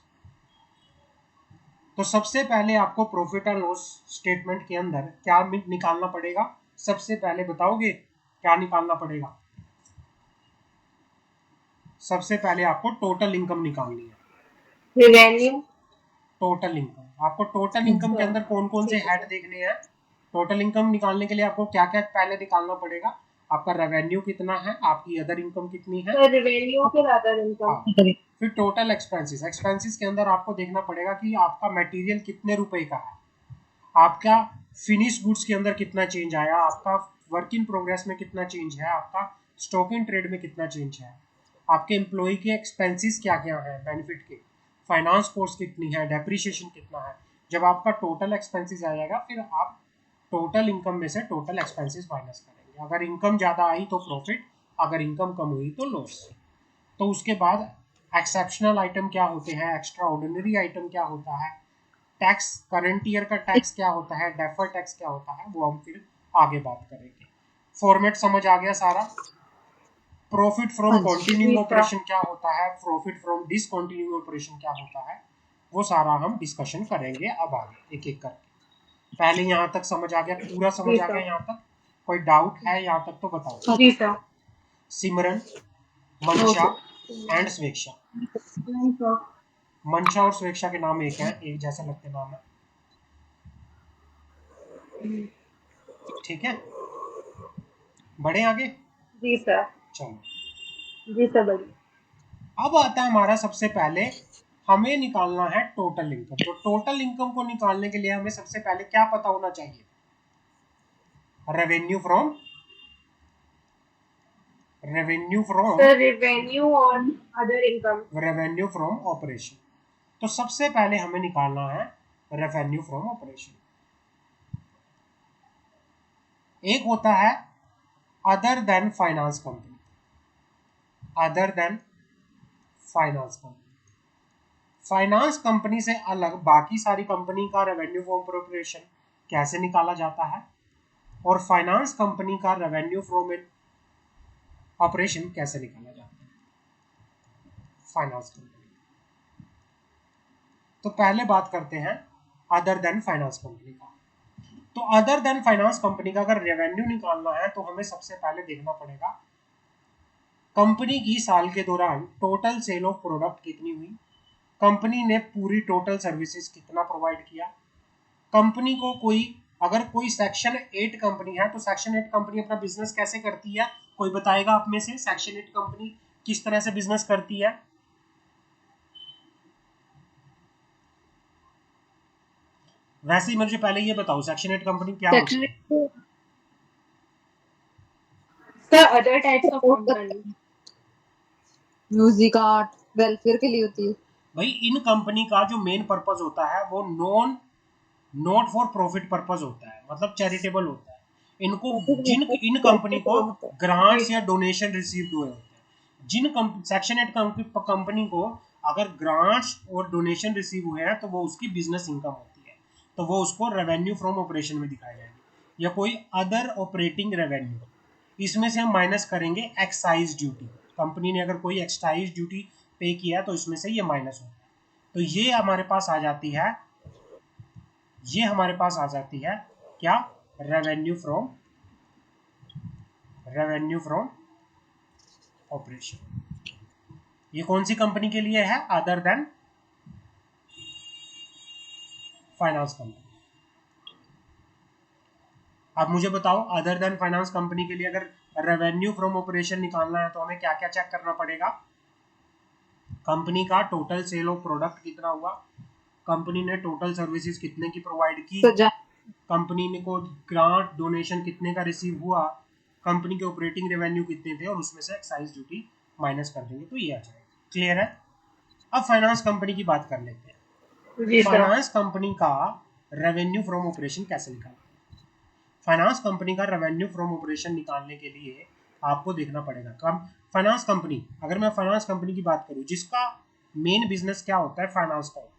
तो सबसे पहले आपको प्रॉफिट एंड लॉस स्टेटमेंट के अंदर क्या निकालना पड़ेगा, सबसे पहले बताओगे क्या निकालना पड़ेगा। सबसे पहले आपको टोटल इनकम निकालनी है। रिवेन्यू। टोटल इनकम, आपको टोटल इनकम के अंदर कौन कौन से ठीक है हेड सर। देखने हैं। टोटल इनकम निकालने के लिए आपको क्या क्या पहले निकालना पड़ेगा, आपका रेवेन्यू कितना है, आपकी अदर इनकम कितनी है। सर रिवेन्यू फिर अदर इनकम। हाँ, फिर टोटल एक्सपेंसेस। एक्सपेंसेस के अंदर आपको देखना पड़ेगा कि आपका मटेरियल कितने रुपए का है, आपका फिनिश गुड्स के अंदर कितना चेंज आया, आपका वर्क इन प्रोग्रेस में कितना चेंज है, आपका स्टॉक इन ट्रेड में कितना चेंज है, आपके एम्प्लॉय के एक्सपेंसेस क्या क्या है बेनिफिट के, फाइनेंस कॉस्ट कितनी है, डेप्रीशिएशन कितना है। जब आपका टोटल एक्सपेंसेस आ जाएगा, फिर आप टोटल इनकम में से टोटल एक्सपेंसेस माइनस करेंगे। अगर इनकम ज़्यादा आई तो प्रॉफिट, अगर इनकम कम हुई तो लॉस। तो उसके बाद एक्सेप्शनल आइटम क्या होते हैं, एक्स्ट्रा ऑर्डिनरी आइटम क्या होता है, टैक्स, करंट ईयर का टैक्स क्या होता है, डेफर टैक्स क्या होता है, वो हम फिर आगे बात करेंगे। फॉर्मेट समझ आ गया सारा। प्रॉफिट फ्रॉम हाँ जी। कंटिन्यूइंग जी सर। ऑपरेशन क्या होता है, प्रॉफिट फ्रॉम डिसकंटिन्यूइंग ऑपरेशन क्या होता है, वो सारा हम डिस्कशन करेंगे अब आगे एक एक करके। पहले यहाँ तक समझ आ गया, पूरा समझ जी आ गया सर। यहाँ तक, कोई डाउट है यहाँ तक तो बताओ। जी सर। सिमरन, नो मंशा सर। एंड स्वेक्षा। नहीं सर। मंशा और स्वेक्षा के नाम एक हैं, एक जैसे लगते नाम है, ठीक है। बढ़े आगे। जी सर। चलो, जी सर बढ़िया। अब आता है हमारा सबसे पहले, हमें निकालना है टोटल इनकम। तो टोटल इनकम को निकालने के लिए हमें सबसे पहले क्या पता होना चाहिए? Revenue from, revenue from, sir revenue और other income. Revenue from operation. तो सबसे पहले हमें निकालना है रेवेन्यू फ्रॉम ऑपरेशन। एक होता है other than finance company, other than finance company. Finance company से अलग बाकी सारी कंपनी का रेवेन्यू फ्रॉम ऑपरेशन कैसे निकाला जाता है, और फाइनेंस कंपनी का रेवेन्यू फ्रॉम ऑपरेशन कैसे निकाला जाता है फाइनेंस कंपनी। तो पहले बात करते हैं अदर देन फाइनेंस कंपनी का। तो अदर देन फाइनेंस कंपनी का अगर रेवेन्यू निकालना है तो हमें सबसे पहले देखना पड़ेगा कंपनी की साल के दौरान टोटल सेल ऑफ प्रोडक्ट कितनी हुई, कंपनी ने पूरी टोटल सर्विसेज कितना प्रोवाइड किया, कंपनी को कोई, अगर कोई सेक्शन 8 कंपनी है तो सेक्शन 8 कंपनी अपना बिजनेस कैसे करती है, कोई बताएगा आप में से सेक्शन 8 कंपनी किस तरह से बिजनेस करती है? वैसे ही मुझे पहले ये बताओ सेक्शन 8 कंपनी क्या होती है? Section sir other types of company. Music art welfare के लिए होती है। भाई इन कंपनी का जो मेन पर्पज होता है वो नॉट फॉर प्रॉफिट पर्पज होता है, मतलब चैरिटेबल होता है। इनको जिन इन कंपनी को जी ग्रांट्स या डोनेशन रिसीव्ड हुए होते हैं, जिन सेक्शन 8 कंपनी को अगर ग्रांट्स और डोनेशन रिसीव हुए हैं तो वो उसकी बिजनेस इनकम होती है, तो वो उसको रेवेन्यू फ्रॉम ऑपरेशन में दिखाया जाएगा, या कोई अदर ऑपरेटिंग रेवेन्यू। इसमें से हम माइनस करेंगे एक्साइज ड्यूटी, कंपनी ने अगर कोई एक्साइज ड्यूटी पे किया तो इसमें से ये माइनस होता है। तो ये हमारे पास आ जाती है, ये हमारे पास आ जाती है क्या? Revenue from, revenue from operation. ये कौन सी कंपनी के लिए है? Other than finance company. अब मुझे बताओ अदर देन फाइनेंस कंपनी के लिए अगर रेवेन्यू फ्रॉम ऑपरेशन निकालना है तो हमें क्या क्या चेक करना पड़ेगा? कंपनी का टोटल सेल ऑफ प्रोडक्ट कितना हुआ, कंपनी ने टोटल सर्विसेज कितने की प्रोवाइड की, सजा कंपनी में को ग्रांट डोनेशन कितने का रिसीव हुआ, कंपनी के ऑपरेटिंग रेवेन्यू कितने थे, और उसमें से एक्साइज ड्यूटी माइनस कर देंगे तो ये आ जाएगा। क्लियर है? अब फाइनेंस कंपनी की बात कर लेते हैं। जी सर। फाइनेंस कंपनी का रेवेन्यू फ्रॉम ऑपरेशन कैसे निकालना? फाइनेंस कंपनी का रेवेन्यू फ्रॉम ऑपरेशन निकालने के लिए आपको देखना पड़ेगा कम फाइनेंस कंपनी, अगर मैं फाइनेंस कंपनी की बात करूं जिसका मेन बिजनेस क्या होता है, फाइनेंस का होता है,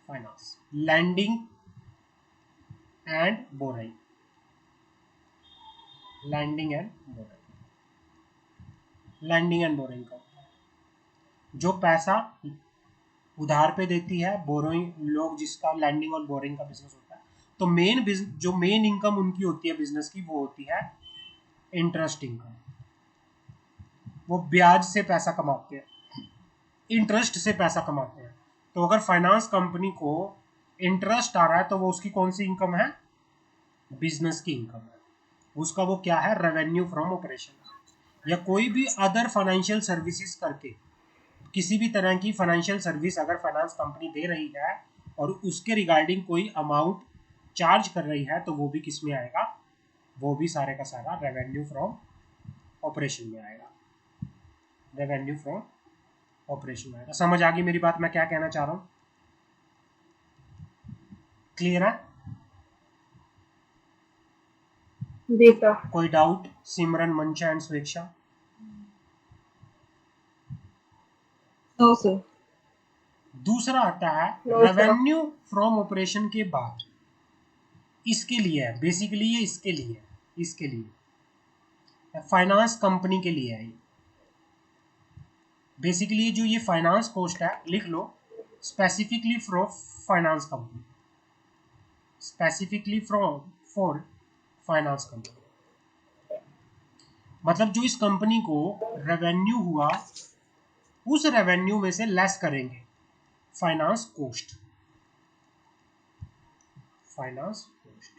finance, lending and borrowing, lending and borrowing, lending and borrowing का होता है जो पैसा उधार पे देती है, बोरोइंग लोग जिसका लैंडिंग और बोरिंग का बिजनेस होता है। तो जो मेन इनकम उनकी होती है बिजनेस की वो होती है इंटरेस्ट इनकम, वो ब्याज से पैसा कमाते हैं, इंटरेस्ट से पैसा कमाते हैं। तो अगर फाइनेंस कंपनी को इंटरेस्ट आ रहा है तो वो उसकी कौन सी इनकम है? बिजनेस की इनकम है, उसका वो क्या है? Revenue from operation. या कोई भी अदर फाइनेंशियल सर्विसेज करके, किसी भी तरह की फाइनेंशियल सर्विस अगर फाइनेंस कंपनी दे रही है और उसके रिगार्डिंग कोई अमाउंट चार्ज कर रही है तो वो भी किस में आएगा? वो भी सारे का सारा रेवेन्यू फ्रॉम ऑपरेशन में आएगा, रेवेन्यू फ्रॉम ऑपरेशन में आएगा। समझ आ गई मेरी बात, मैं क्या कहना चाह रहा हूँ? क्लियर है? जी सर। कोई डाउट? सिमरन, मंशा एंड स्वेक्षा। No sir. दूसरा आता है no sir. Revenue from operation के बाद, इसके लिए है बेसिकली, ये इसके लिए, इसके लिए फाइनेंस कंपनी के लिए है। बेसिकली जो ये फाइनेंस कॉस्ट है लिख लो, specifically for finance company, specifically for finance company. मतलब जो इस कंपनी को रेवेन्यू हुआ उस रेवेन्यू में से लेस करेंगे फाइनेंस कॉस्ट, फाइनेंस कॉस्ट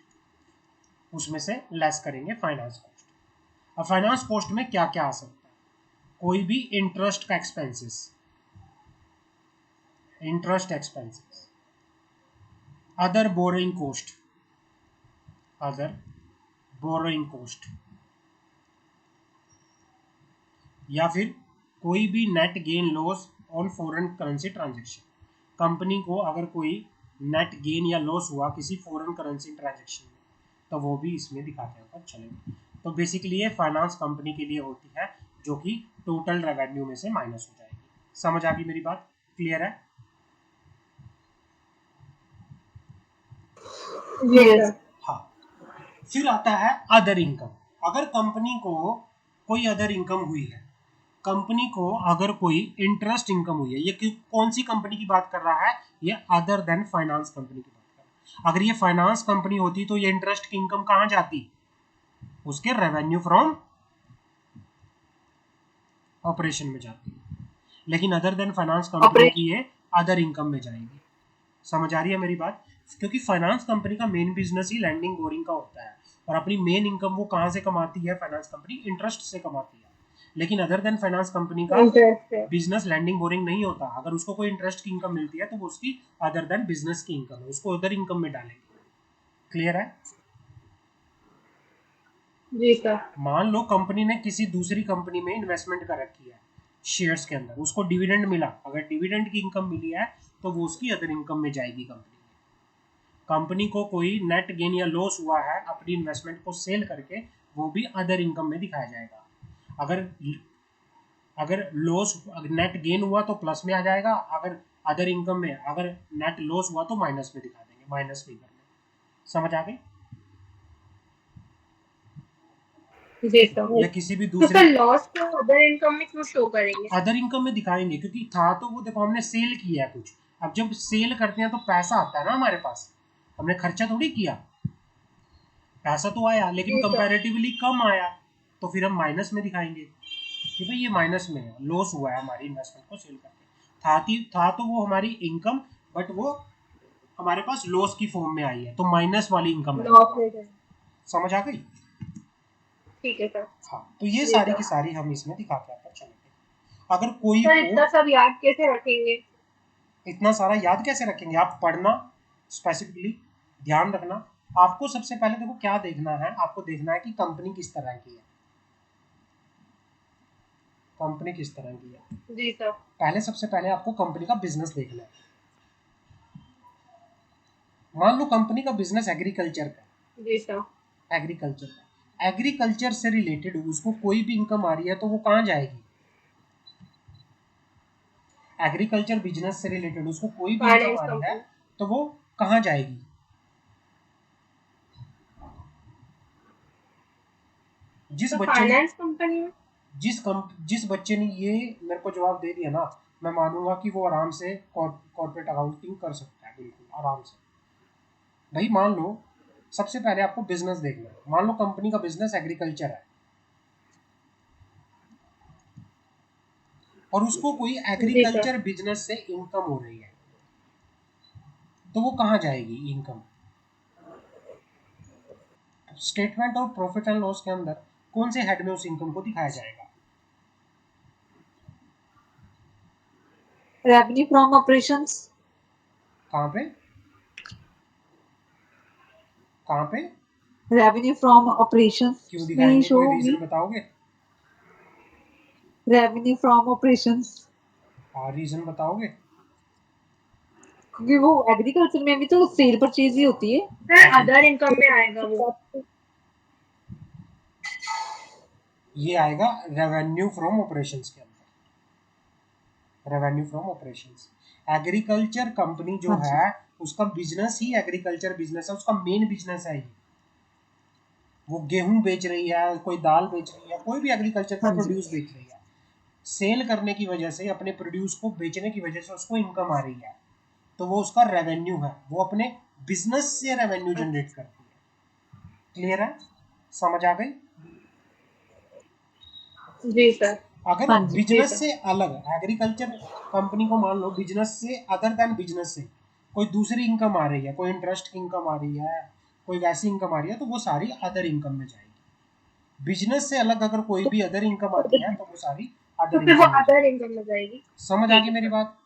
उसमें से लेस करेंगे फाइनेंस कॉस्ट। अब फाइनेंस कॉस्ट में क्या क्या आ सकता है? कोई भी इंटरेस्ट का expenses, interest expenses, other borrowing cost, other borrowing cost, या फिर कोई भी net gain loss on foreign currency transaction. Company को अगर कोई नेट गेन या लॉस हुआ किसी फॉरेन करेंसी ट्रांजैक्शन में तो वो भी इसमें दिखाते हैं चलेगा। तो बेसिकली ये फाइनेंस कंपनी के लिए होती है जो कि टोटल रेवेन्यू में से माइनस हो जाएगी। समझ आ गई मेरी बात? क्लियर है? Yes. हाँ। फिर आता है अदर इनकम। अगर कंपनी को कोई अदर इनकम हुई है, कंपनी को अगर कोई इंटरेस्ट इनकम हुई है, ये कौन सी कंपनी की बात कर रहा है? ये अदर देन फाइनेंस कंपनी की बात कर रहा है। अगर ये फाइनेंस कंपनी होती तो ये इंटरेस्ट की इनकम कहाँ जाती? उसके रेवेन्यू फ्रॉम ऑपरेशन में जाती है। लेकिन अदर देन फाइनेंस कंपनी की ये अदर इनकम में जाएगी। समझ आ रही है मेरी बात? क्योंकि फाइनेंस कंपनी का मेन बिजनेस ही लैंडिंग बोरिंग का होता है और अपनी मेन इनकम वो कहाँ से कमाती है? फाइनेंस कंपनी इंटरेस्ट से कमाती है। लेकिन अदर देन फाइनेंस कंपनी का Interesting. बिजनेस लैंडिंग बोरिंग नहीं होता। अगर उसको कोई इंटरेस्ट की इनकम मिलती है तो वो उसकी अदर देन बिजनेस की इनकम है, उसको अदर इनकम में डालेंगे। क्लियर है? जी सर। मान लो कंपनी ने किसी दूसरी कंपनी में इन्वेस्टमेंट कर रखी है शेयर्स के अंदर, उसको डिविडेंड मिला, अगर डिविडेंड की इनकम मिली है तो वो उसकी अदर इनकम में जाएगी। कंपनी को कोई नेट गेन या लॉस हुआ है अपनी इन्वेस्टमेंट को सेल करके, वो भी अदर इनकम में दिखाया जाएगा। अगर अगर लॉस नेट गेन हुआ तो प्लस में आ जाएगा, अगर अदर इनकम में अगर नेट लॉस हुआ तो माइनस में दिखा देंगे, माइनस फिगर में। समझ आ गई? जी सर। या किसी भी तो दूसरी सर लॉस को अदर इनकम में क्यों शो करेंगे? अदर इनकम में दिखाएंगे क्योंकि था तो वो देखो हमने सेल किया है कुछ। अब जब सेल करते हैं तो पैसा आता है ना हमारे पास, हमने खर्चा थोड़ी किया, पैसा तो आया लेकिन जी सर। कंपैरेटिवली कम आया, तो फिर हम माइनस में दिखाएंगे कि भाई ये माइनस में है, लॉस हुआ है हमारी इन्वेस्टमेंट को सेल करके। था तो वो हमारी इनकम, बट वो हमारे पास लॉस की फॉर्म में आई है, तो माइनस वाली इनकम है। लॉस में जाए। समझ आ गई? ठीक है सर। हाँ, तो ये जी सारी सर। की सारी हम इसमें दिखाते हैं चलेंगे। अगर कोई सर को इतना सब याद कैसे रखेंगे? इतना सारा याद कैसे रखेंगे? आप पढ़ना, स्पेसिफिकली ध्यान रखना। आपको सबसे पहले देखो क्या देखना है, आपको देखना है कि कंपनी किस तरह की है, कंपनी किस तरह की है। जी सर। पहले सबसे पहले आपको कंपनी का बिजनेस देखना है। मान लो कंपनी का बिजनेस एग्रीकल्चर का, जी सर। एग्रीकल्चर का, एग्रीकल्चर से रिलेटेड उसको कोई भी इनकम आ रही है तो वो कहाँ जाएगी? एग्रीकल्चर बिजनेस से रिलेटेड उसको कोई भी इनकम फाइनेंस आ रही है कंपनी। तो वो कहाँ जाएगी? जिस तो बच्चे ने फाइनेंस कंपनी में। जिस बच्चे ने ये मेरे को जवाब दे दिया ना, मैं मानूंगा कि वो आराम से कॉर्पोरेट अकाउंटिंग कर सकता है, बिल्कुल आराम से। भाई मान लो सबसे पहले आपको बिजनेस देखना है। मान लो कंपनी का बिजनेस एग्रीकल्चर है और उसको कोई जी सर। एग्रीकल्चर बिजनेस से इनकम हो रही है, तो वो कहाँ जाएगी इनकम? स्टेटमेंट और प्रॉफिट एंड लॉस के अंदर कौन से हेड में उस इनकम को दिखाया जाएगा? Revenue from operations. कहाँ पे? कहाँ पे? रेवेन्यू फ्रॉम ऑपरेशंस क्यों में ही दिखाएंगे? शो कोई होगी। रीजन बताओगे? रेवेन्यू फ्रॉम ऑपरेशंस, हाँ, रीजन बताओगे? क्योंकि वो एग्रीकल्चर में भी तो सेल परचेज ही होती है। सर अदर इनकम में आएगा वो। ये आएगा रेवेन्यू फ्रॉम ऑपरेशंस के अंदर, revenue from operations. Agriculture company जो हाँ जी। है उसका बिजनेस ही एग्रीकल्चर बिजनेस है, उसका मेन बिजनेस है ये। वो गेहूं बेच रही है, कोई दाल बेच रही है, कोई भी एग्रीकल्चर का हाँ जी। प्रोड्यूस बेच रही है, सेल करने की वजह से, अपने प्रोड्यूस को बेचने की वजह से उसको इनकम आ रही है, तो वो उसका रेवेन्यू है, वो अपने बिजनेस से रेवेन्यू जनरेट करती है। क्लियर है? समझ आ गई? जी सर। अगर हाँ जी, बिजनेस सर। से अलग एग्रीकल्चर कंपनी को मान लो बिजनेस से अदर देन बिजनेस से कोई दूसरी इनकम आ रही है, कोई इंटरेस्ट की इनकम आ रही है, कोई वैसी इनकम आ रही है, तो वो सारी अदर इनकम में जाएगी। बिजनेस से अलग अगर कोई भी अदर इनकम आती है तो वो सारी तो अदर फिर वो इनकम में अदर जाएगी। इनकम में जाएगी। समझ आ ठीक गई है मेरी सर। बात?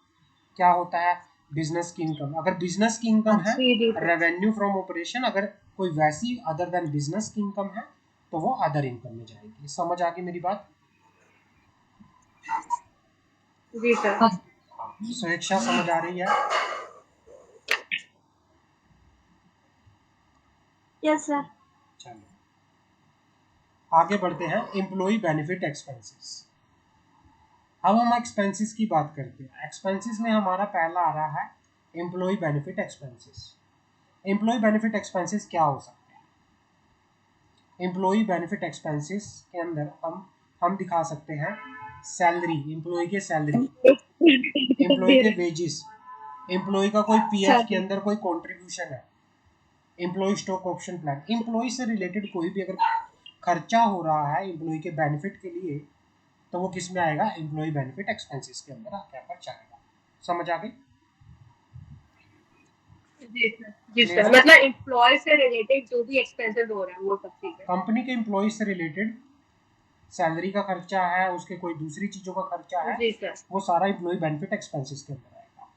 क्या होता है बिजनेस की इनकम? अगर बिजनेस की हाँ इनकम है जी जी सर। रेवेन्यू फ्रॉम ऑपरेशन, अगर कोई वैसी अदर देन बिजनेस की इनकम है तो वो अदर इनकम में जाएगी। समझ आ गई मेरी बात? जी सर। हाँ हाँ, स्वेच्छा समझ आ रही है? Yes sir. चलो आगे बढ़ते हैं। Employee benefit expenses. अब हम एक्सपेंसेस की बात करते हैं। एक्सपेंसेस में हमारा पहला आ रहा है employee benefit expenses. Employee benefit expenses क्या हो सकते हैं? एम्प्लॉय बेनिफिट एक्सपेंसेस के अंदर हम दिखा सकते हैं सैलरी, एम्प्लॉय के सैलरी, एम्प्लॉय दे के रहे हैं वेजेस, एम्प्लॉय का कोई पीएफ के सैलरी। अंदर कोई कंट्रीब्यूशन है, employee stock option plan, employee से रिलेटेड कोई भी अगर खर्चा हो रहा है एम्प्लॉय के बेनिफिट के लिए तो वो किस में आएगा? एम्प्लॉय बेनिफिट एक्सपेंसेस के अंदर आके खर्च आएगा। समझ आ गई? जी सर। जी क्लियर सर, है? मतलब एम्प्लॉय से रिलेटेड जो भी एक्सपेंसेस हो रहा है वो सब चीजें। कंपनी के एम्प्लॉय से रिलेटेड सैलरी का खर्चा है, उसके कोई दूसरी चीजों का खर्चा है, जी सर। वो सारा एम्प्लॉय बेनिफिट एक्सपेंसेस के अंदर आएगा।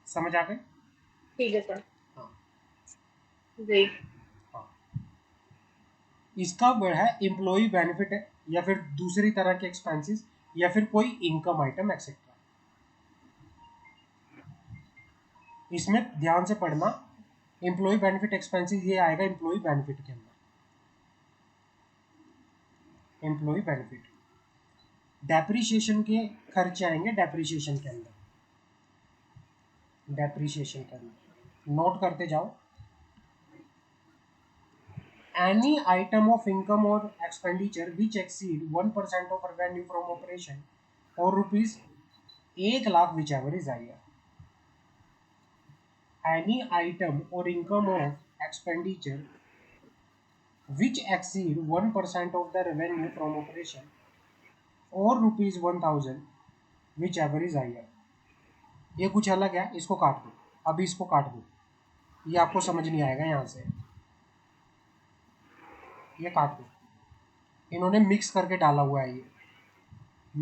समझ आ गई? ठीक है सर। हाँ जी। हाँ। इसका वो है एम्प्लॉय बेनिफिट या फिर दूसरी तरह के एक्सपेंसेस या फिर कोई इनकम आइटम एक्सेट्रा। इसमें ध्यान से पढ़ना, एम्प्लॉय बेनिफिट एक्सपेंसेस ये आएगा एम्प्लॉय बेनिफिट के अंदर। एम्प्लॉय बेनिफिट डेप्रिसिएशन के खर्चे आएंगे डेप्रिसिएशन के अंदर। डेप्रिसिएशन के अंदर नोट करते जाओ। Any item of income or expenditure which exceed 1% of revenue from operation or rupees 1 lakh whichever is higher. Any item or income of expenditure which exceed 1% of the revenue from operation or rupees 1000 whichever is higher। ये कुछ अलग है, इसको काट दो, अभी इसको काट दो, ये आपको समझ नहीं आएगा यहाँ से, ये काट दो। इन्होंने मिक्स करके डाला हुआ है, ये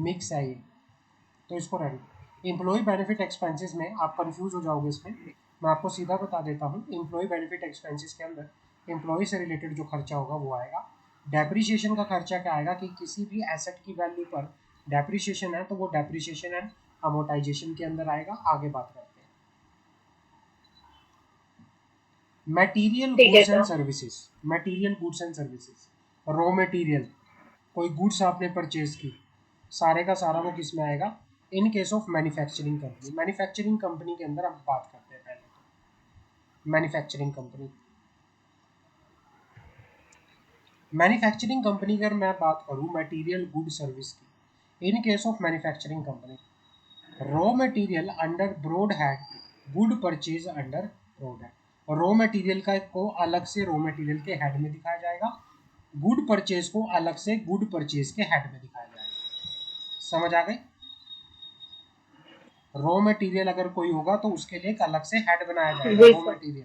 मिक्स है ये, तो इसको रहने दो। एम्प्लॉय बेनिफिट एक्सपेंसेस में आप कंफ्यूज हो जाओगे इसमें, मैं आपको सीधा बता देता हूँ। एम्प्लॉय बेनिफिट एक्सपेंसेस के अंदर एम्प्लॉय से रिलेटेड जो खर्चा होगा वो आएगा। डेप्रिसिएशन का खर्चा क्या आएगा कि किसी भी एसेट की वैल्यू पर डेप्रिसिएशन है तो वो डेप्रिसिएशन एंड अमोर्टाइजेशन के अंदर आएगा। आगे बात करते हैं मटेरियल ठीक है goods and sir. Services. Material goods and services, raw material, कोई गुड्स आपने परचेज की, सारे का सारा वो किस में आएगा? इन case of manufacturing company. Manufacturing company के अंदर हम बात करते हैं पहले तो मैन्युफैक्चरिंग कंपनी। मैन्युफैक्चरिंग कंपनी अगर मैं बात करूँ मटेरियल गुड सर्विस की, in case of manufacturing company raw material under broad head, good purchase under broad head. Raw material का को अलग से रॉ मटेरियल के हेड में दिखाया जाएगा, गुड परचेज को अलग से गुड परचेज के हेड में दिखाया जाएगा। समझ आ गई? रॉ मटेरियल अगर कोई होगा तो उसके लिए एक अलग से हेड बनाया जाएगा जी रॉ सर। मटेरियल,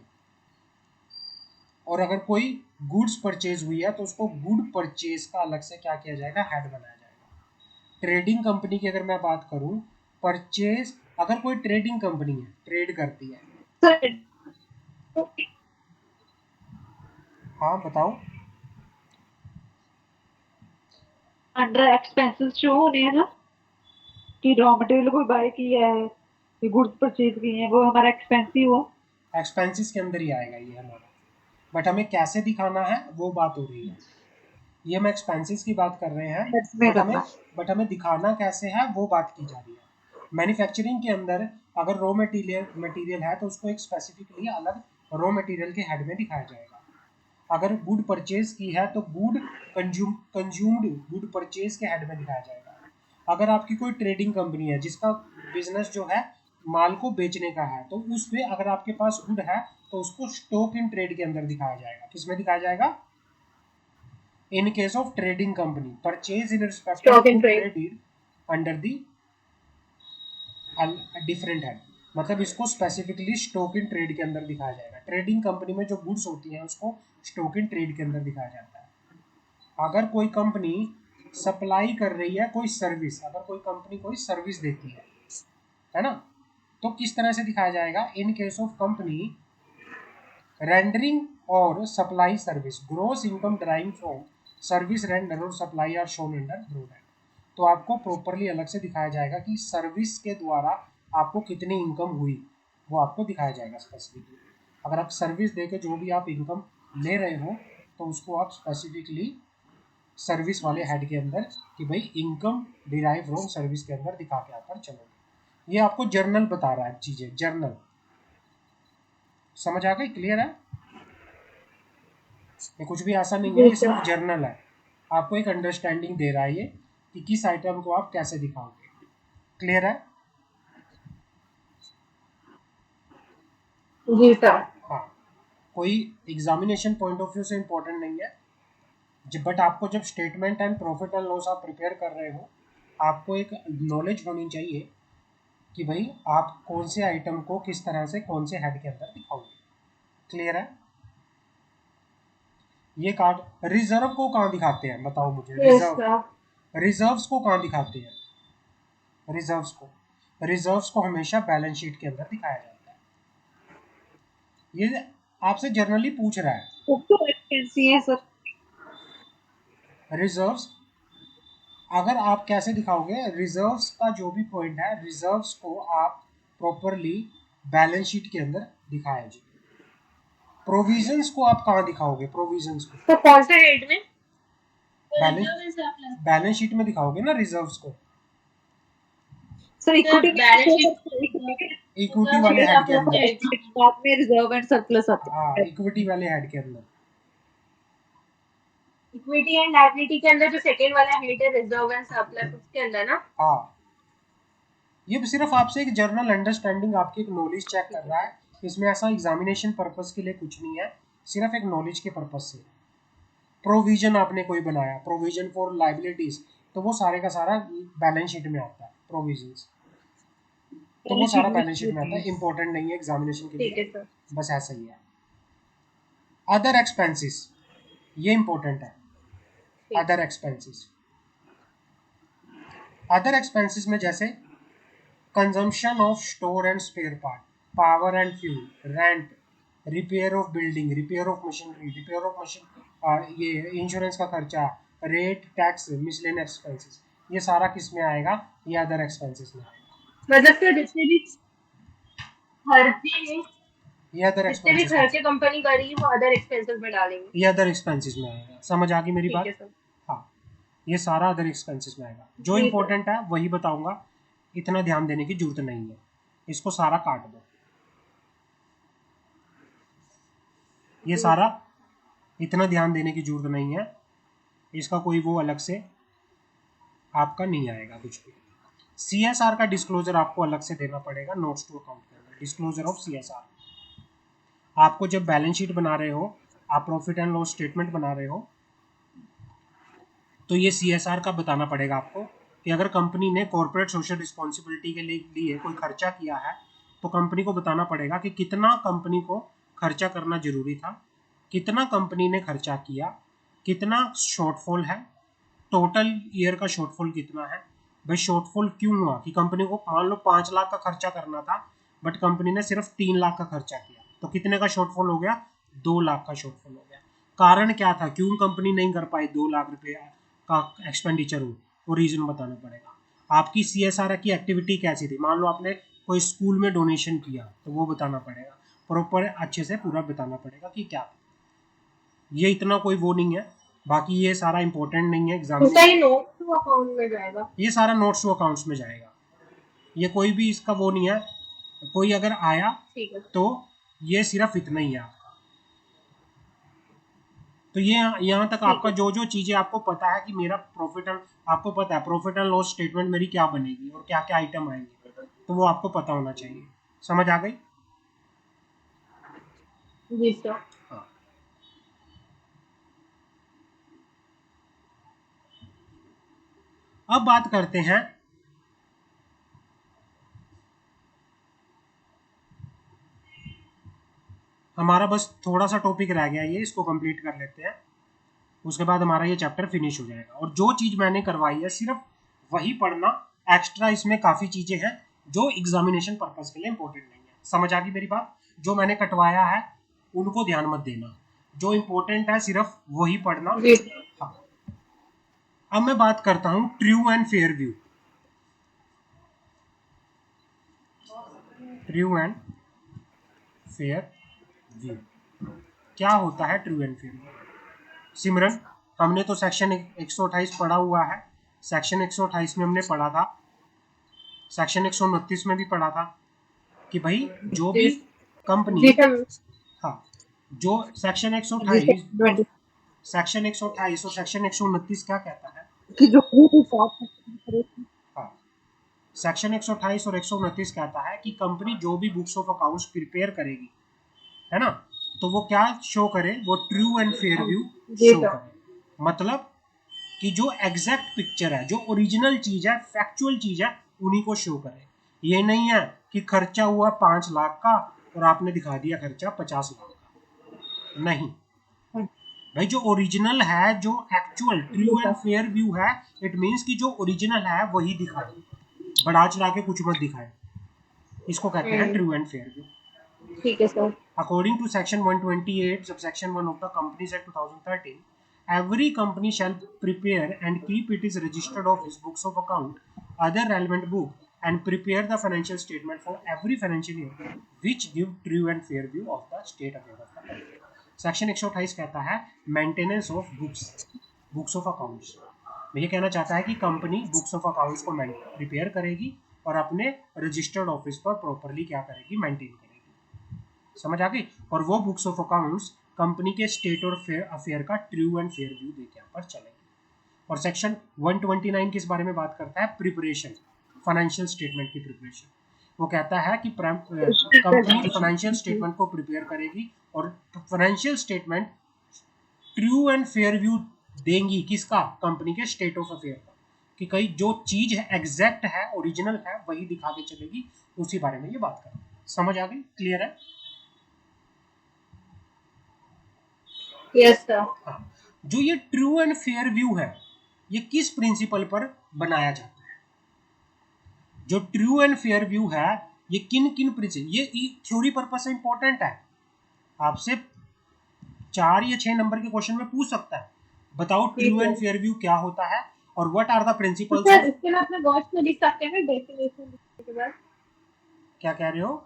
और अगर कोई गुड्स परचेज हुई है तो उसको गुड परचेज का अलग से क्या किया जाएगा? हेड बनाया जाएगा। ट्रेडिंग कंपनी की अगर मैं बात करूं, परचेज, अगर कोई ट्रेडिंग कंपनी है, ट्रेड करती है, सर हाँ बताओ। अंडर एक्सपेंसेस शो होने हैं ना कि रॉ मटेरियल कोई बाय किया है, ये गुड्स परचेज किए हैं, वो हमारा एक्सपेंस ही हुआ। एक्सपेंसेस के अंदर ही आएगा ये हमारा, बट हमें कैसे दिखाना है वो बात हो रही है। ये हम एक्सपेंसेस की बात कर रहे हैं, हेड्स में बट हमें करना। बट हमें दिखाना कैसे है वो बात की जा रही है। मैन्युफैक्चरिंग के अंदर अगर रॉ मटेरियल मटेरियल है तो उसको एक स्पेसिफिकली अलग रॉ मटेरियल के हेड में दिखाया जाएगा। अगर गुड परचेज की है तो गुड कंज्यूम्ड गुड परचेज के हेड में दिखाया जाएगा। अगर आपकी कोई ट्रेडिंग कंपनी है जिसका बिजनेस जो है माल को बेचने का है तो उसमें अगर आपके पास गुड है तो उसको स्टॉक इन ट्रेड के अंदर दिखाया जाएगा। किस में दिखाया जाएगा? In case of trading company, purchase in respect Stock of in trade. Traded under the different head, मतलब इसको स्पेसिफिकली स्टॉक इन ट्रेड के अंदर दिखाया जाएगा। ट्रेडिंग कंपनी में जो गुड्स होती हैं उसको स्टॉक इन ट्रेड के अंदर दिखाया जाता है। अगर कोई कंपनी सप्लाई कर रही है कोई सर्विस, अगर कोई कंपनी कोई सर्विस देती है ना, तो किस तरह से दिखाया जाएगा? In case of company rendering or supply service, gross income drawing from service render or supply are shown under broad head. तो आपको प्रॉपरली अलग से दिखाया जाएगा कि सर्विस के द्वारा आपको कितनी इनकम हुई, वो आपको दिखाया जाएगा स्पेसिफिकली। अगर आप सर्विस दे के जो भी आप इनकम ले रहे हो तो उसको आप स्पेसिफिकली सर्विस वाले हेड के अंदर कि भाई इनकम डिराइव फ्रॉम सर्विस के अंदर दिखा के आकर चलोगे। ये आपको जर्नल बता रहा है चीज़ें, जर्नल। समझ आ गई? क्लियर है? ये कुछ भी ऐसा नहीं है, ये सिर्फ जर्नल है, आपको एक अंडरस्टैंडिंग दे रहा है ये कि किस आइटम को आप कैसे दिखाओगे। क्लियर है? जी सर। हाँ, कोई एग्जामिनेशन पॉइंट ऑफ व्यू से इम्पोर्टेंट नहीं है, बट आपको जब statement and profit and loss आप प्रिपेयर कर रहे हो, आपको एक नॉलेज होनी चाहिए कि भाई आप कौन से आइटम को किस तरह से कौन से हेड के अंदर दिखाओगे। क्लियर है? ये कार्ड रिजर्व को कहाँ दिखाते हैं बताओ मुझे? Yes reserve, sir. रिजर्व्स को कहाँ दिखाते हैं? रिजर्व्स को हमेशा बैलेंस शीट के अंदर दिखाया जाता है। ये आपसे जनरली पूछ रहा है। तो एक्सपेंसी है सर। रिजर्व्स अगर आप कैसे दिखाओगे? रिजर्व्स का जो भी पॉइंट है, रिजर्व्स को आप प्रॉपरली बैलेंस शीट के अंदर दिखाया जी। प्रोविजंस को आप कहाँ दिखाओगे? प्रोविजंस को तो कौन सा हेड में? बैलेंस शीट में दिखाओगे ना रिजर्व्स को, सर इक्विटी बैलेंस इक्विटी वाले हेड के अंदर। बाद में रिजर्व एंड सरप्लस आते हाँ, हैं। इक्विटी वाले हेड के अंदर। इक्विटी एंड लायबिलिटी के अंदर जो सेकंड वाला हेड है रिजर्व एंड सरप्लस, उसके अंदर ना। हाँ, ये सिर्फ आपसे एक जर्नल अंडरस्टैंडिंग, आपकी एक नॉलेज चेक कर रहा है। इसमें ऐसा एग्जामिनेशन पर्पस के लिए कुछ नहीं है, सिर्फ एक नॉलेज के पर्पस से। प्रोविजन आपने कोई बनाया, प्रोविजन फॉर लाइबिलिटीज, तो वो सारे का सारा बैलेंस शीट में आता है। प्रोविजंस तो वो सारा बैलेंस शीट में आता है, इंपॉर्टेंट नहीं है एग्जामिनेशन के ठीक है लिए, सर। बस ऐसा ही है। अदर एक्सपेंसेस, ये इंपॉर्टेंट है। अदर एक्सपेंसेस, अदर एक्सपेंसेस में जैसे consumption of store and spare part, power and fuel, rent, repair of building, repair of machinery, repair of machine, ये इंश्योरेंस का खर्चा, रेट, टैक्स, मिसलेनियस एक्सपेंसेस, ये सारा किस में आएगा? ये अदर एक्सपेंसेस में आएगा। मतलब सर जितने भी खर्चे, ये अदर जितने भी एक्सपेंसेस में, खर्चे कंपनी करी वो अदर एक्सपेंसेस में डालेंगे। ये अदर एक्सपेंसेस में आएगा। समझ आ गई मेरी ठीक बात? है सर। हाँ, ये सारा अदर एक्सपेंसेस में आएगा। जो जी सर। इंपॉर्टेंट है वही बताऊंगा, इतना ध्यान देने की जरूरत नहीं है, इसको सारा काट दो। ये सारा इतना ध्यान देने की जरूरत नहीं है, इसका कोई वो अलग से आपका नहीं आएगा कुछ भी। CSR का डिस्क्लोजर आपको अलग से देना पड़ेगा नोट्स टू अकाउंट के अंदर, डिस्क्लोजर ऑफ CSR। आपको जब बैलेंस शीट बना रहे हो, आप प्रॉफिट एंड लॉस स्टेटमेंट बना रहे हो, तो ये CSR का बताना पड़ेगा आपको कि अगर कंपनी ने कॉर्पोरेट सोशल रिस्पॉन्सिबिलिटी के लिए कोई खर्चा किया है, तो कंपनी को बताना पड़ेगा कि कितना कंपनी को खर्चा करना जरूरी था, कितना कंपनी ने खर्चा किया, कितना शॉर्टफॉल है, टोटल ईयर का शॉर्टफॉल कितना है। भाई शॉर्टफॉल क्यों हुआ? कि कंपनी को मान लो 5 लाख का खर्चा करना था, बट कंपनी ने सिर्फ 3 लाख का खर्चा किया, तो कितने का शॉर्टफॉल हो गया? 2 लाख का शॉर्टफॉल हो गया। कारण क्या था, क्यों कंपनी नहीं कर पाई 2 लाख रुपए का एक्सपेंडिचर हो, वो रीजन बताना पड़ेगा। आपकी CSR की एक्टिविटी कैसी थी, मान लो आपने कोई स्कूल में डोनेशन किया, तो वो बताना पड़ेगा, प्रॉपर अच्छे से पूरा बताना पड़ेगा कि क्या। ये इतना कोई वो नहीं है, बाकी ये सारा इंपॉर्टेंट नहीं है उसका ये एग्जामिनेशन। नोट टू अकाउंट में जाएगा। ये सारा नोट्स टू अकाउंट्स में जाएगा, ये कोई भी इसका वो नहीं है। कोई अगर आया ठीक है। तो ये सिर्फ इतना ही है आपका। तो ये यहाँ तक आपका जो जो चीज़ें आपको पता है कि मेरा प्रॉफिट एंड, आपको पता है प्रॉफिट एंड लॉस स्टेटमेंट मेरी क्या बनेगी और क्या क्या आइटम आएंगे, तो वो आपको पता होना चाहिए। समझ आ गई? जी सर। हाँ। अब बात करते हैं हमारा बस थोड़ा सा टॉपिक रह गया, ये इसको कंप्लीट कर लेते हैं, उसके बाद हमारा ये चैप्टर फिनिश हो जाएगा। और जो चीज़ मैंने करवाई है सिर्फ वही पढ़ना, एक्स्ट्रा इसमें काफ़ी चीज़ें हैं जो एग्जामिनेशन पर्पज़ के लिए इंपॉर्टेंट नहीं है। समझ आ गई मेरी बात? जो मैंने कटवाया है उनको ध्यान मत देना, जो इंपॉर्टेंट है सिर्फ वही पढ़ना। जी हाँ। अब मैं बात करता हूँ true and fair view. True and fair view क्या होता है? ट्रू एंड फेयर व्यू सिमरन, हमने तो सेक्शन 128 पढ़ा हुआ है, सेक्शन 128 में हमने पढ़ा था, सेक्शन 129 में भी पढ़ा था कि भाई जो भी कंपनी, जी सर। हाँ, जो सेक्शन जी 128 सर। सेक्शन 128 और सेक्शन 129 क्या कहता है कि जो भी हिसाब करे हाँ, सेक्शन 128 और 129 कहता है कि कंपनी जो भी बुक्स ऑफ अकाउंट्स प्रिपेयर करेगी, है ना, तो वो क्या शो करे? वो ट्रू एंड फेयर व्यू जी शो सर। करे। मतलब कि जो एग्जैक्ट पिक्चर है, जो ओरिजिनल चीज है, फैक्चुअल चीज है, उन्हीं को शो करे। ये नहीं है कि खर्चा हुआ 5 लाख का और आपने दिखा दिया खर्चा 50 लाख का। नहीं भाई, जो ओरिजिनल है, जो actual true and fair view है, इट मीन्स कि जो ओरिजिनल है वही दिखाए, बढ़ा चढ़ा के कुछ मत दिखाए। इसको कहते हैं ट्रू एंड फेयर व्यू। ठीक है sir. According to Section 128, subsection 1 of the Companies Act 2013, every company shall prepare and keep its registered office books of account, other relevant book, and prepare the financial statement for every financial year, which give true and fair view of the state affairs of the company. Section 128 कहता है maintenance of books of accounts. ये कहना चाहता है कि company books of accounts को prepare करेगी और अपने रजिस्टर्ड ऑफिस पर प्रॉपरली क्या करेगी? मेंटेन करेगी। समझ आ गई? और वो बुक्स ऑफ अकाउंट्स कंपनी के स्टेट और अफेयर का ट्रू एंड फेयर व्यू देकर पर चलेंगे। और सेक्शन 129 किस बारे में बात करता है? प्रिपरेशन, फाइनेंशियल स्टेटमेंट की प्रिपरेशन। वो कहता है कि कंपनी फाइनेंशियल स्टेटमेंट को प्रिपेयर करेगी और financial statement true and fair view देंगी किसका? कंपनी के स्टेट ऑफ अफेयर का, कि कई जो चीज है एग्जैक्ट है, ओरिजिनल है, वही दिखा के चलेगी। उसी बारे में ये बात करें। समझ आ गई? क्लियर है? Yes sir. हाँ, जो ये ट्रू एंड फेयर व्यू है, ये किस प्रिंसिपल पर बनाया जाता है? जो ट्रू एंड फेयर व्यू है, ये किन किन प्रिंसिपल, ये थ्योरी पर्पस से इंपॉर्टेंट है, आपसे 4 या 6 नंबर के क्वेश्चन में पूछ सकता है। बताओ ट्रू एंड फेयर व्यू क्या होता है और what are the principles sir of. इसके लिए अपने वर्ड्स में लिख सकते हैं डेफिनेशन लिखने के बाद। क्या कह रहे हो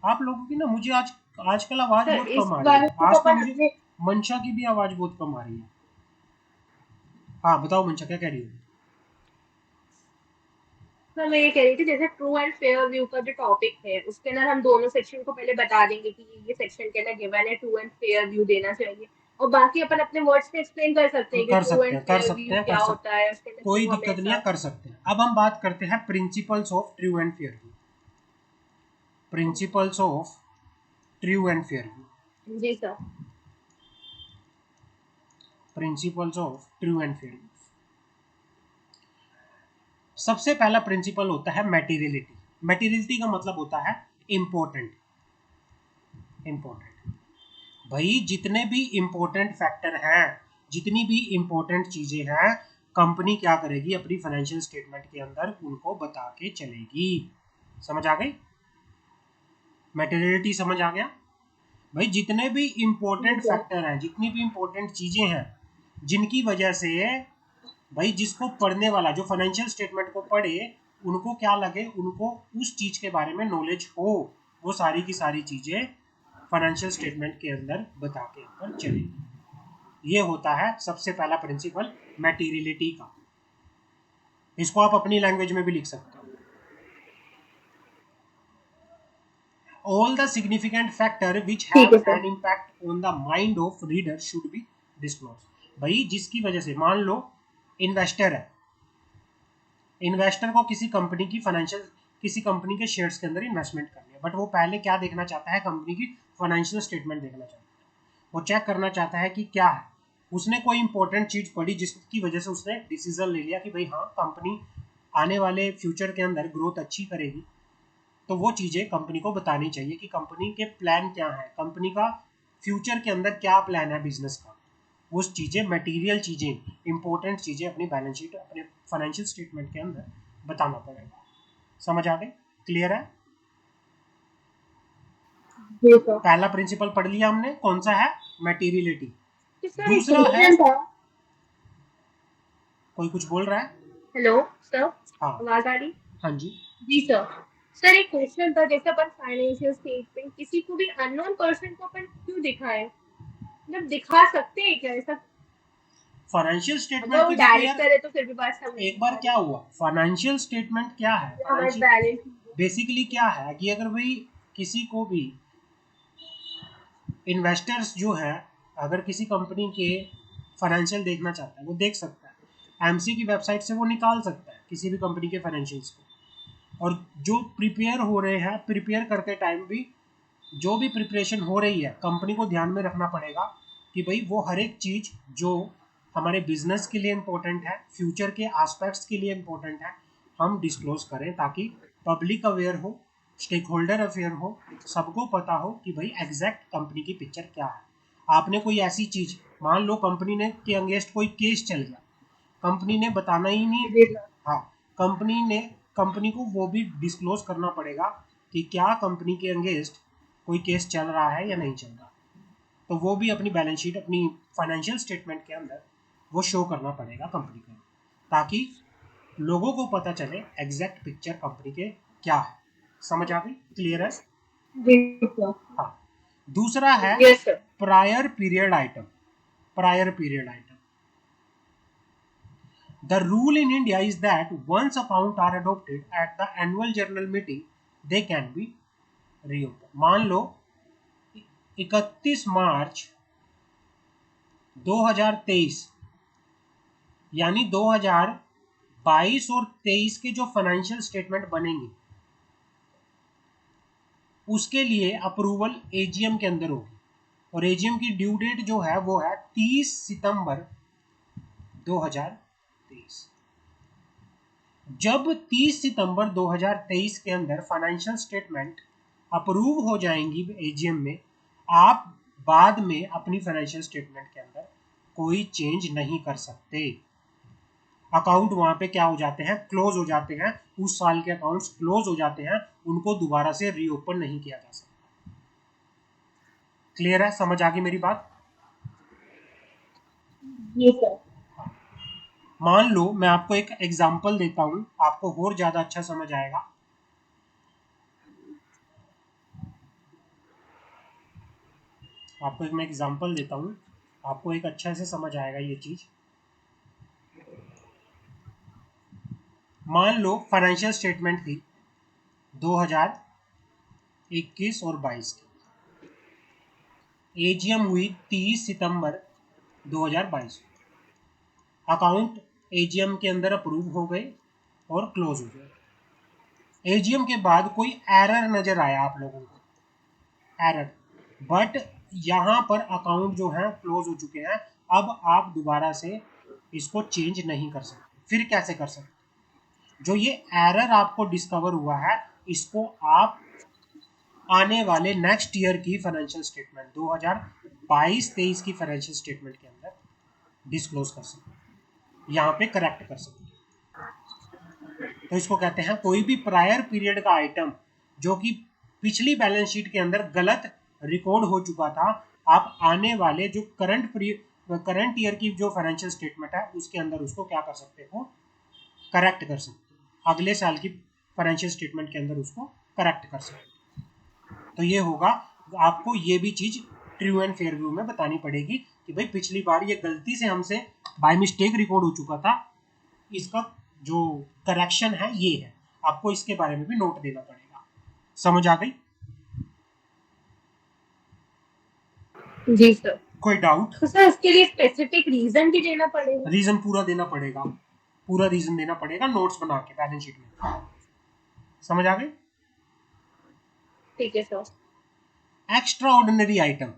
आप लोगों की ना? मुझे आजकल आवाज सर बहुत इस कम आ रही बारे है। में आज तो तो अपन मुझे अपने मंशा की भी आवाज बहुत कम आ रही है। हाँ बताओ मंशा, क्या कह रही हो? सर मैं ये कह रही थी जैसे ट्रू एंड फेयर व्यू का जो टॉपिक है उसके अंदर हम दोनों सेक्शन को पहले बता देंगे कि ये सेक्शन के अंदर गिवन है ट्रू एंड फेयर व्यू देना चाहिए, और बाकी अपन अपने वर्ड्स में एक्सप्लेन कर सकते हैं कि कर ट्रू सकते एंड हैं, कर फेयर सकते व्यू हैं, कर क्या सकते होता हैं, है उसके अंदर कोई क्यों हमें दिक्कत नहीं है, ऐसा। कर सकते हैं। अब हम बात करते हैं principles of true and fair view. Principles of true and fair view. जी sir. Principles of true and fair view. सबसे पहला प्रिंसिपल होता है मैटेरियलिटी। मैटेरियलिटी का मतलब होता है इंपॉर्टेंट। इंपॉर्टेंट भाई, जितने भी इंपॉर्टेंट फैक्टर हैं, जितनी भी इंपॉर्टेंट चीजें हैं, कंपनी क्या करेगी? अपनी फाइनेंशियल स्टेटमेंट के अंदर उनको बता के चलेगी। समझ आ गई? मैटेरियलिटी समझ आ गया? भाई जितने भी इंपॉर्टेंट फैक्टर हैं, जितनी भी इंपॉर्टेंट चीजें हैं, जिनकी वजह से भाई जिसको पढ़ने वाला, जो फाइनेंशियल स्टेटमेंट को पढ़े, उनको क्या लगे? उनको उस चीज के बारे में नॉलेज हो, वो सारी की सारी चीजें फाइनेंशियल स्टेटमेंट के अंदर बता के ऊपर चलेगी। ये होता है सबसे पहला प्रिंसिपल मैटेरियलिटी का। इसको आप अपनी लैंग्वेज में भी लिख सकते हो। All the significant factor which ठीक have है sir. an impact on the mind of reader should be disclosed। भाई जिसकी वजह से, मान लो इन्वेस्टर है, इन्वेस्टर को किसी कंपनी की फाइनेंशियल, किसी कंपनी के शेयर्स के अंदर इन्वेस्टमेंट करनी है, बट वो पहले क्या देखना चाहता है? कंपनी की फाइनेंशियल स्टेटमेंट देखना चाहता है। वो चेक करना चाहता है कि क्या है, उसने कोई इंपॉर्टेंट चीज पढ़ी जिसकी वजह से उसने डिसीजन ले लिया कि भाई हाँ कंपनी आने वाले फ्यूचर के अंदर ग्रोथ अच्छी करेगी, तो वो चीज़ें कंपनी को बतानी चाहिए कि कंपनी के प्लान क्या है, कंपनी का फ्यूचर के अंदर क्या प्लान है बिजनेस का। वो चीज़ें, मटेरियल चीज़ें, इंपॉर्टेंट चीज़ें अपनी बैलेंस शीट, अपने फाइनेंशियल स्टेटमेंट के अंदर बताना पड़ेगा। समझ आ गई? क्लियर है? जी सर। पहला प्रिंसिपल पढ़ लिया हमने, कौन सा है? मटेरियलिटी। तो सर एक दूसरा है, क्वेश्चन था। कोई कुछ बोल रहा है? हेलो सर, हाँ आवाज आ रही? हाँ जी। जी सर। सर एक क्वेश्चन था, जैसे अपन फाइनेंशियल स्टेटमेंट किसी को भी अननोन पर्सन को अपन क्यों दिखाएं, मतलब दिखा सकते हैं क्या ऐसा? फाइनेंशियल अगर स्टेटमेंट वो की देखो डायरेक्ट यार, करे तो फिर भी बात समझ एक में बार आ क्या रही हुआ, फाइनेंशियल स्टेटमेंट क्या है? है, हमारे फाइनेंशियल बैलेंस। बेसिकली क्या है कि अगर भाई किसी को भी इन्वेस्टर्स जो है, अगर किसी कंपनी के फाइनेंशियल देखना चाहता है वो देख सकता है, एमसी की वेबसाइट से वो निकाल सकता है किसी भी कंपनी के फाइनेंशियल्स को। और जो प्रिपेयर हो रहे हैं, प्रिपेयर करते टाइम भी जो भी प्रिपरेशन हो रही है, कंपनी को ध्यान में रखना पड़ेगा कि भाई वो हर एक चीज़ जो हमारे बिजनेस के लिए इम्पोर्टेंट है, फ्यूचर के एस्पेक्ट्स के लिए इम्पोर्टेंट है, हम डिस्क्लोज करें ताकि पब्लिक अवेयर हो, स्टेक होल्डर अवेयर हो, सबको पता हो कि भाई एग्जैक्ट कंपनी की पिक्चर क्या है। आपने कोई ऐसी चीज़, मान लो कंपनी ने के अगेंस्ट कोई केस चल गया, कंपनी ने बताना ही नहीं। जी सर। हाँ, कंपनी को वो भी डिस्क्लोज करना पड़ेगा कि क्या कंपनी के अगेंस्ट कोई केस चल रहा है या नहीं चल रहा। तो वो भी अपनी बैलेंस शीट, अपनी फाइनेंशियल स्टेटमेंट के अंदर वो शो करना पड़ेगा कंपनी को, ताकि लोगों को पता चले एग्जैक्ट पिक्चर कंपनी के क्या है। समझ आ गई? क्लियर है? जी सर। हाँ। दूसरा है yes sir. Prior period item. Prior period item, the rule in India is that once accounts are adopted at the annual general meeting, they can be reopened. मान लो 31 मार्च 2023, यानी 2022 और 23 के जो फाइनेंशियल स्टेटमेंट बनेंगे उसके लिए अप्रूवल एजीएम के अंदर होगी, और एजीएम की ड्यू डेट जो है वो है 30 सितंबर 2023। जब 30 सितंबर 2023 के अंदर फाइनेंशियल स्टेटमेंट अप्रूव हो जाएंगी एजीएम में, आप बाद में अपनी फाइनेंशियल स्टेटमेंट के अंदर कोई चेंज नहीं कर सकते। अकाउंट वहां पे क्या हो जाते हैं? क्लोज हो जाते हैं। उस साल के अकाउंट्स क्लोज हो जाते हैं, उनको दोबारा से रीओपन नहीं किया जा सकता। क्लियर है? समझ आ गई मेरी बात? जी सर। मान लो मैं आपको एक एग्जांपल देता हूं, आपको और ज्यादा अच्छा समझ आएगा। आपको एक मैं एग्जांपल देता हूं, आपको एक अच्छा से समझ आएगा ये चीज। मान लो फाइनेंशियल स्टेटमेंट थी 2021 और 22 की, एजीएम हुई 30 सितंबर 2022 को, अकाउंट एजीएम के अंदर अप्रूव हो गए और क्लोज हो गए। एजीएम के बाद कोई एरर नजर आया आप लोगों को, एरर, बट यहाँ पर अकाउंट जो है क्लोज हो चुके हैं, अब आप दोबारा से इसको चेंज नहीं कर सकते। फिर कैसे कर सकते? जो ये एरर आपको डिस्कवर हुआ है, इसको आप आने वाले नेक्स्ट ईयर की फाइनेंशियल स्टेटमेंट 2022-23 की फाइनेंशियल स्टेटमेंट के अंदर डिस्क्लोज कर सकते हैं, यहाँ पे करेक्ट कर सकते हैं। तो इसको कहते हैं कोई भी प्रायर पीरियड का आइटम जो कि पिछली बैलेंस शीट के अंदर गलत रिकॉर्ड हो चुका था, आप आने वाले जो करंट ईयर की जो फाइनेंशियल स्टेटमेंट है उसके अंदर उसको क्या कर सकते हो? करेक्ट कर सकते हो। अगले साल की फाइनेंशियल स्टेटमेंट के अंदर उसको करेक्ट कर सकते हो। तो ये होगा, आपको ये भी चीज ट्रू एंड फेयर व्यू में बतानी पड़ेगी कि भाई पिछली बार ये गलती से हमसे बाय मिस्टेक रिकॉर्ड हो चुका था, इसका जो करेक्शन है ये है। आपको इसके बारे में भी नोट देना पड़ेगा। समझ आ गई? जी सर। कोई डाउट? तो सर उसके लिए स्पेसिफिक रीजन भी देना पड़ेगा? रीजन पूरा देना पड़ेगा, पूरा रीजन देना पड़ेगा नोट्स बना के बैलेंस शीट में। समझ आ गई? ठीक है सर। एक्स्ट्रा ऑर्डिनरी आइटम,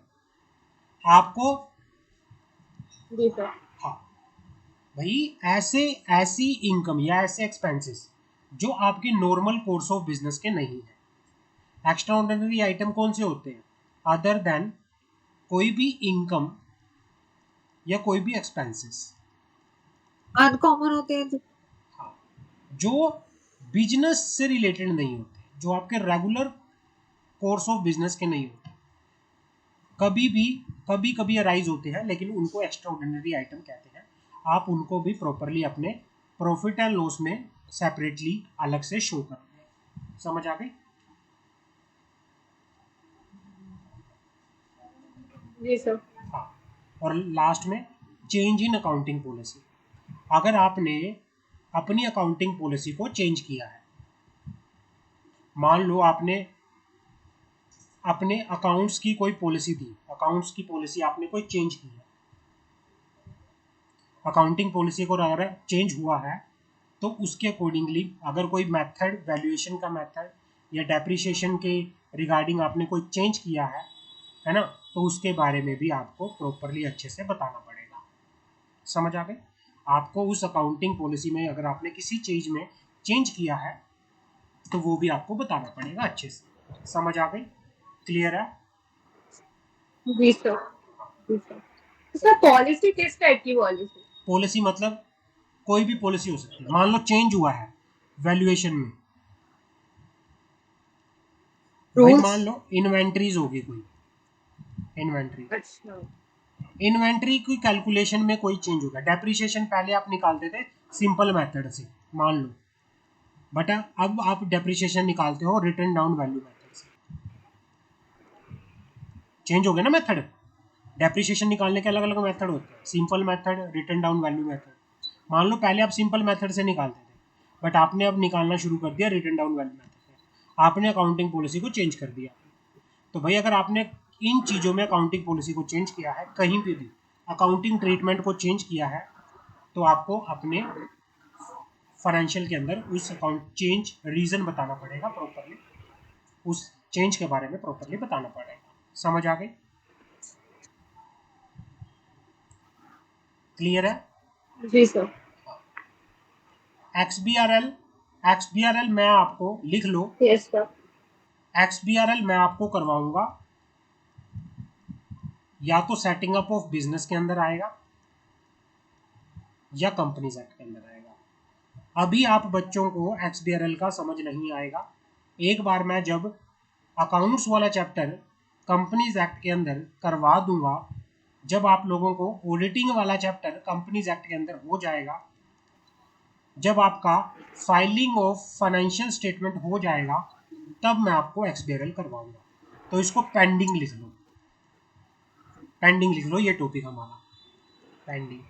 आपको जी सर। हाँ भाई, ऐसी इनकम या ऐसे एक्सपेंसेस जो आपके नॉर्मल कोर्स ऑफ बिजनेस के नहीं है। एक्स्ट्रा ऑर्डिनरी आइटम कौन से होते हैं? अदर देन कोई भी इनकम या कोई भी एक्सपेंसेस, अनकॉमन होते हैं जो। हाँ, जो बिजनेस से रिलेटेड नहीं होते, जो आपके रेगुलर कोर्स ऑफ बिजनेस के नहीं होते, कभी कभी अराइज होते हैं, लेकिन उनको एक्स्ट्रा ऑर्डिनरी आइटम कहते हैं। आप उनको भी प्रॉपरली अपने प्रॉफिट एंड लॉस में सेपरेटली अलग से शो करोगे। समझ आ गई? जी सर। हाँ, और लास्ट में चेंज इन अकाउंटिंग पॉलिसी। अगर आपने अपनी अकाउंटिंग पॉलिसी को चेंज किया है, मान लो आपने अपने अकाउंट्स की कोई पॉलिसी थी, अकाउंट्स की पॉलिसी आपने कोई चेंज की है, अकाउंटिंग पॉलिसी को अगर चेंज हुआ है तो उसके अकॉर्डिंगली अगर कोई मेथड, वैल्यूएशन का मेथड या डेप्रिसिएशन के रिगार्डिंग आपने कोई चेंज किया है ना, तो उसके बारे में भी आपको प्रॉपरली अच्छे से बताना पड़ेगा। समझ आ गई? आपको उस अकाउंटिंग पॉलिसी में अगर आपने किसी चीज में चेंज किया है तो वो भी आपको बताना पड़ेगा अच्छे से। समझ आ गई? क्लियर है? जी सर। जी सर। तो सर पॉलिसी किस टाइप की पॉलिसी? पॉलिसी मतलब कोई भी पॉलिसी हो सकती है। मान लो चेंज हुआ है वैल्यूएशन में, भाई रूल्स। मान लो इन्वेंट्रीज होगी कोई, इन्वेंट्री अच्छा। इन्वेंट्री की कैलकुलेशन में कोई चेंज होगा। डेप्रिसिएशन पहले आप निकालते थे सिंपल मेथड से, मान लो, बट अब आप डेप्रिसिएशन निकालते हो रिटर्न डाउन वैल्यू मेथड से। चेंज हो गया ना मेथड। डेप्रिसिएशन निकालने के अलग अलग मेथड होते हैं, simple method, return down value method. मान लो पहले आप सिंपल मेथड से निकालते थे, बट आपने अब निकालना शुरू कर दिया रिटर्न डाउन वैल्यू मेथड से, आपने अकाउंटिंग पॉलिसी को चेंज कर दिया। तो भाई अगर आपने इन चीज़ों में अकाउंटिंग पॉलिसी को चेंज किया है, कहीं पे भी अकाउंटिंग ट्रीटमेंट को चेंज किया है, तो आपको अपने फाइनेंशियल के अंदर उस अकाउंट चेंज रीज़न बताना पड़ेगा प्रॉपरली, उस चेंज के बारे में प्रॉपरली बताना पड़ेगा। समझ आ गई? क्लियर है? जी सर। एक्सबीआरएल मैं आपको लिख लो, यस सर। एक्सबीआरएल मैं आपको करवाऊंगा या तो सेटिंग अप ऑफ बिजनेस के अंदर आएगा या कंपनीज एक्ट के अंदर आएगा। अभी आप बच्चों को एक्सबीआरएल का समझ नहीं आएगा। एक बार मैं जब अकाउंट्स वाला चैप्टर कंपनीज एक्ट के अंदर करवा दूंगा, जब आप लोगों को ऑडिटिंग वाला चैप्टर कंपनीज एक्ट के अंदर हो जाएगा, जब आपका फाइलिंग ऑफ फाइनेंशियल स्टेटमेंट हो जाएगा, तब मैं आपको एक्सबीआरएल करवाऊंगा। तो इसको पेंडिंग लिख लो, पेंडिंग लिख लो, ये टॉपिक हमारा पेंडिंग।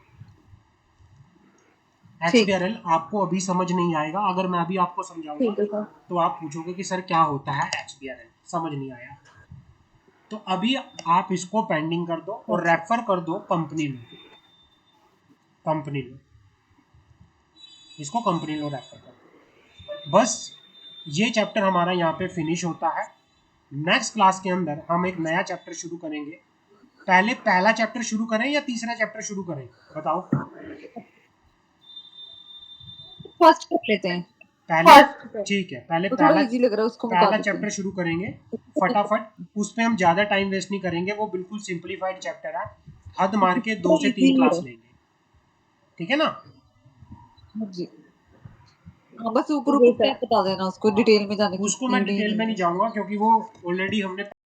एक्सबीआरएल आपको अभी समझ नहीं आएगा, अगर मैं अभी आपको समझाऊंगा ठीक है सर। तो आप पूछोगे कि सर क्या होता है एक्सबीआरएल, समझ नहीं आया। तो अभी आप इसको पेंडिंग कर दो और रेफर कर दो कंपनी लो, कंपनी लो, इसको कंपनी लो रेफर कर दो। बस ये चैप्टर हमारा यहाँ पे फिनिश होता है। नेक्स्ट क्लास के अंदर हम एक नया चैप्टर शुरू करेंगे। पहले पहला चैप्टर शुरू करें या तीसरा चैप्टर शुरू करें, बताओ? फर्स्ट कर लेते हैं। पहले फर्स्ट सर। ठीक है, पहले वो थोड़ा इजी लग रहा है, उसको मुका पहला देते चैप्टर हैं। शुरू करेंगे फटाफट। उस पर हम ज़्यादा टाइम वेस्ट नहीं करेंगे, वो बिल्कुल सिंप्लीफाइड चैप्टर है, हद मार के 2 से 3 इजी क्लास है। लेंगे, ठीक है ना? जी। हाँ, बस ऊपर जी ऊपर सर। बता देना, उसको डिटेल में जाने की उसको मैं नीड ही डिटेल में नहीं नहीं है। जाऊंगा क्योंकि वो ऑलरेडी हमने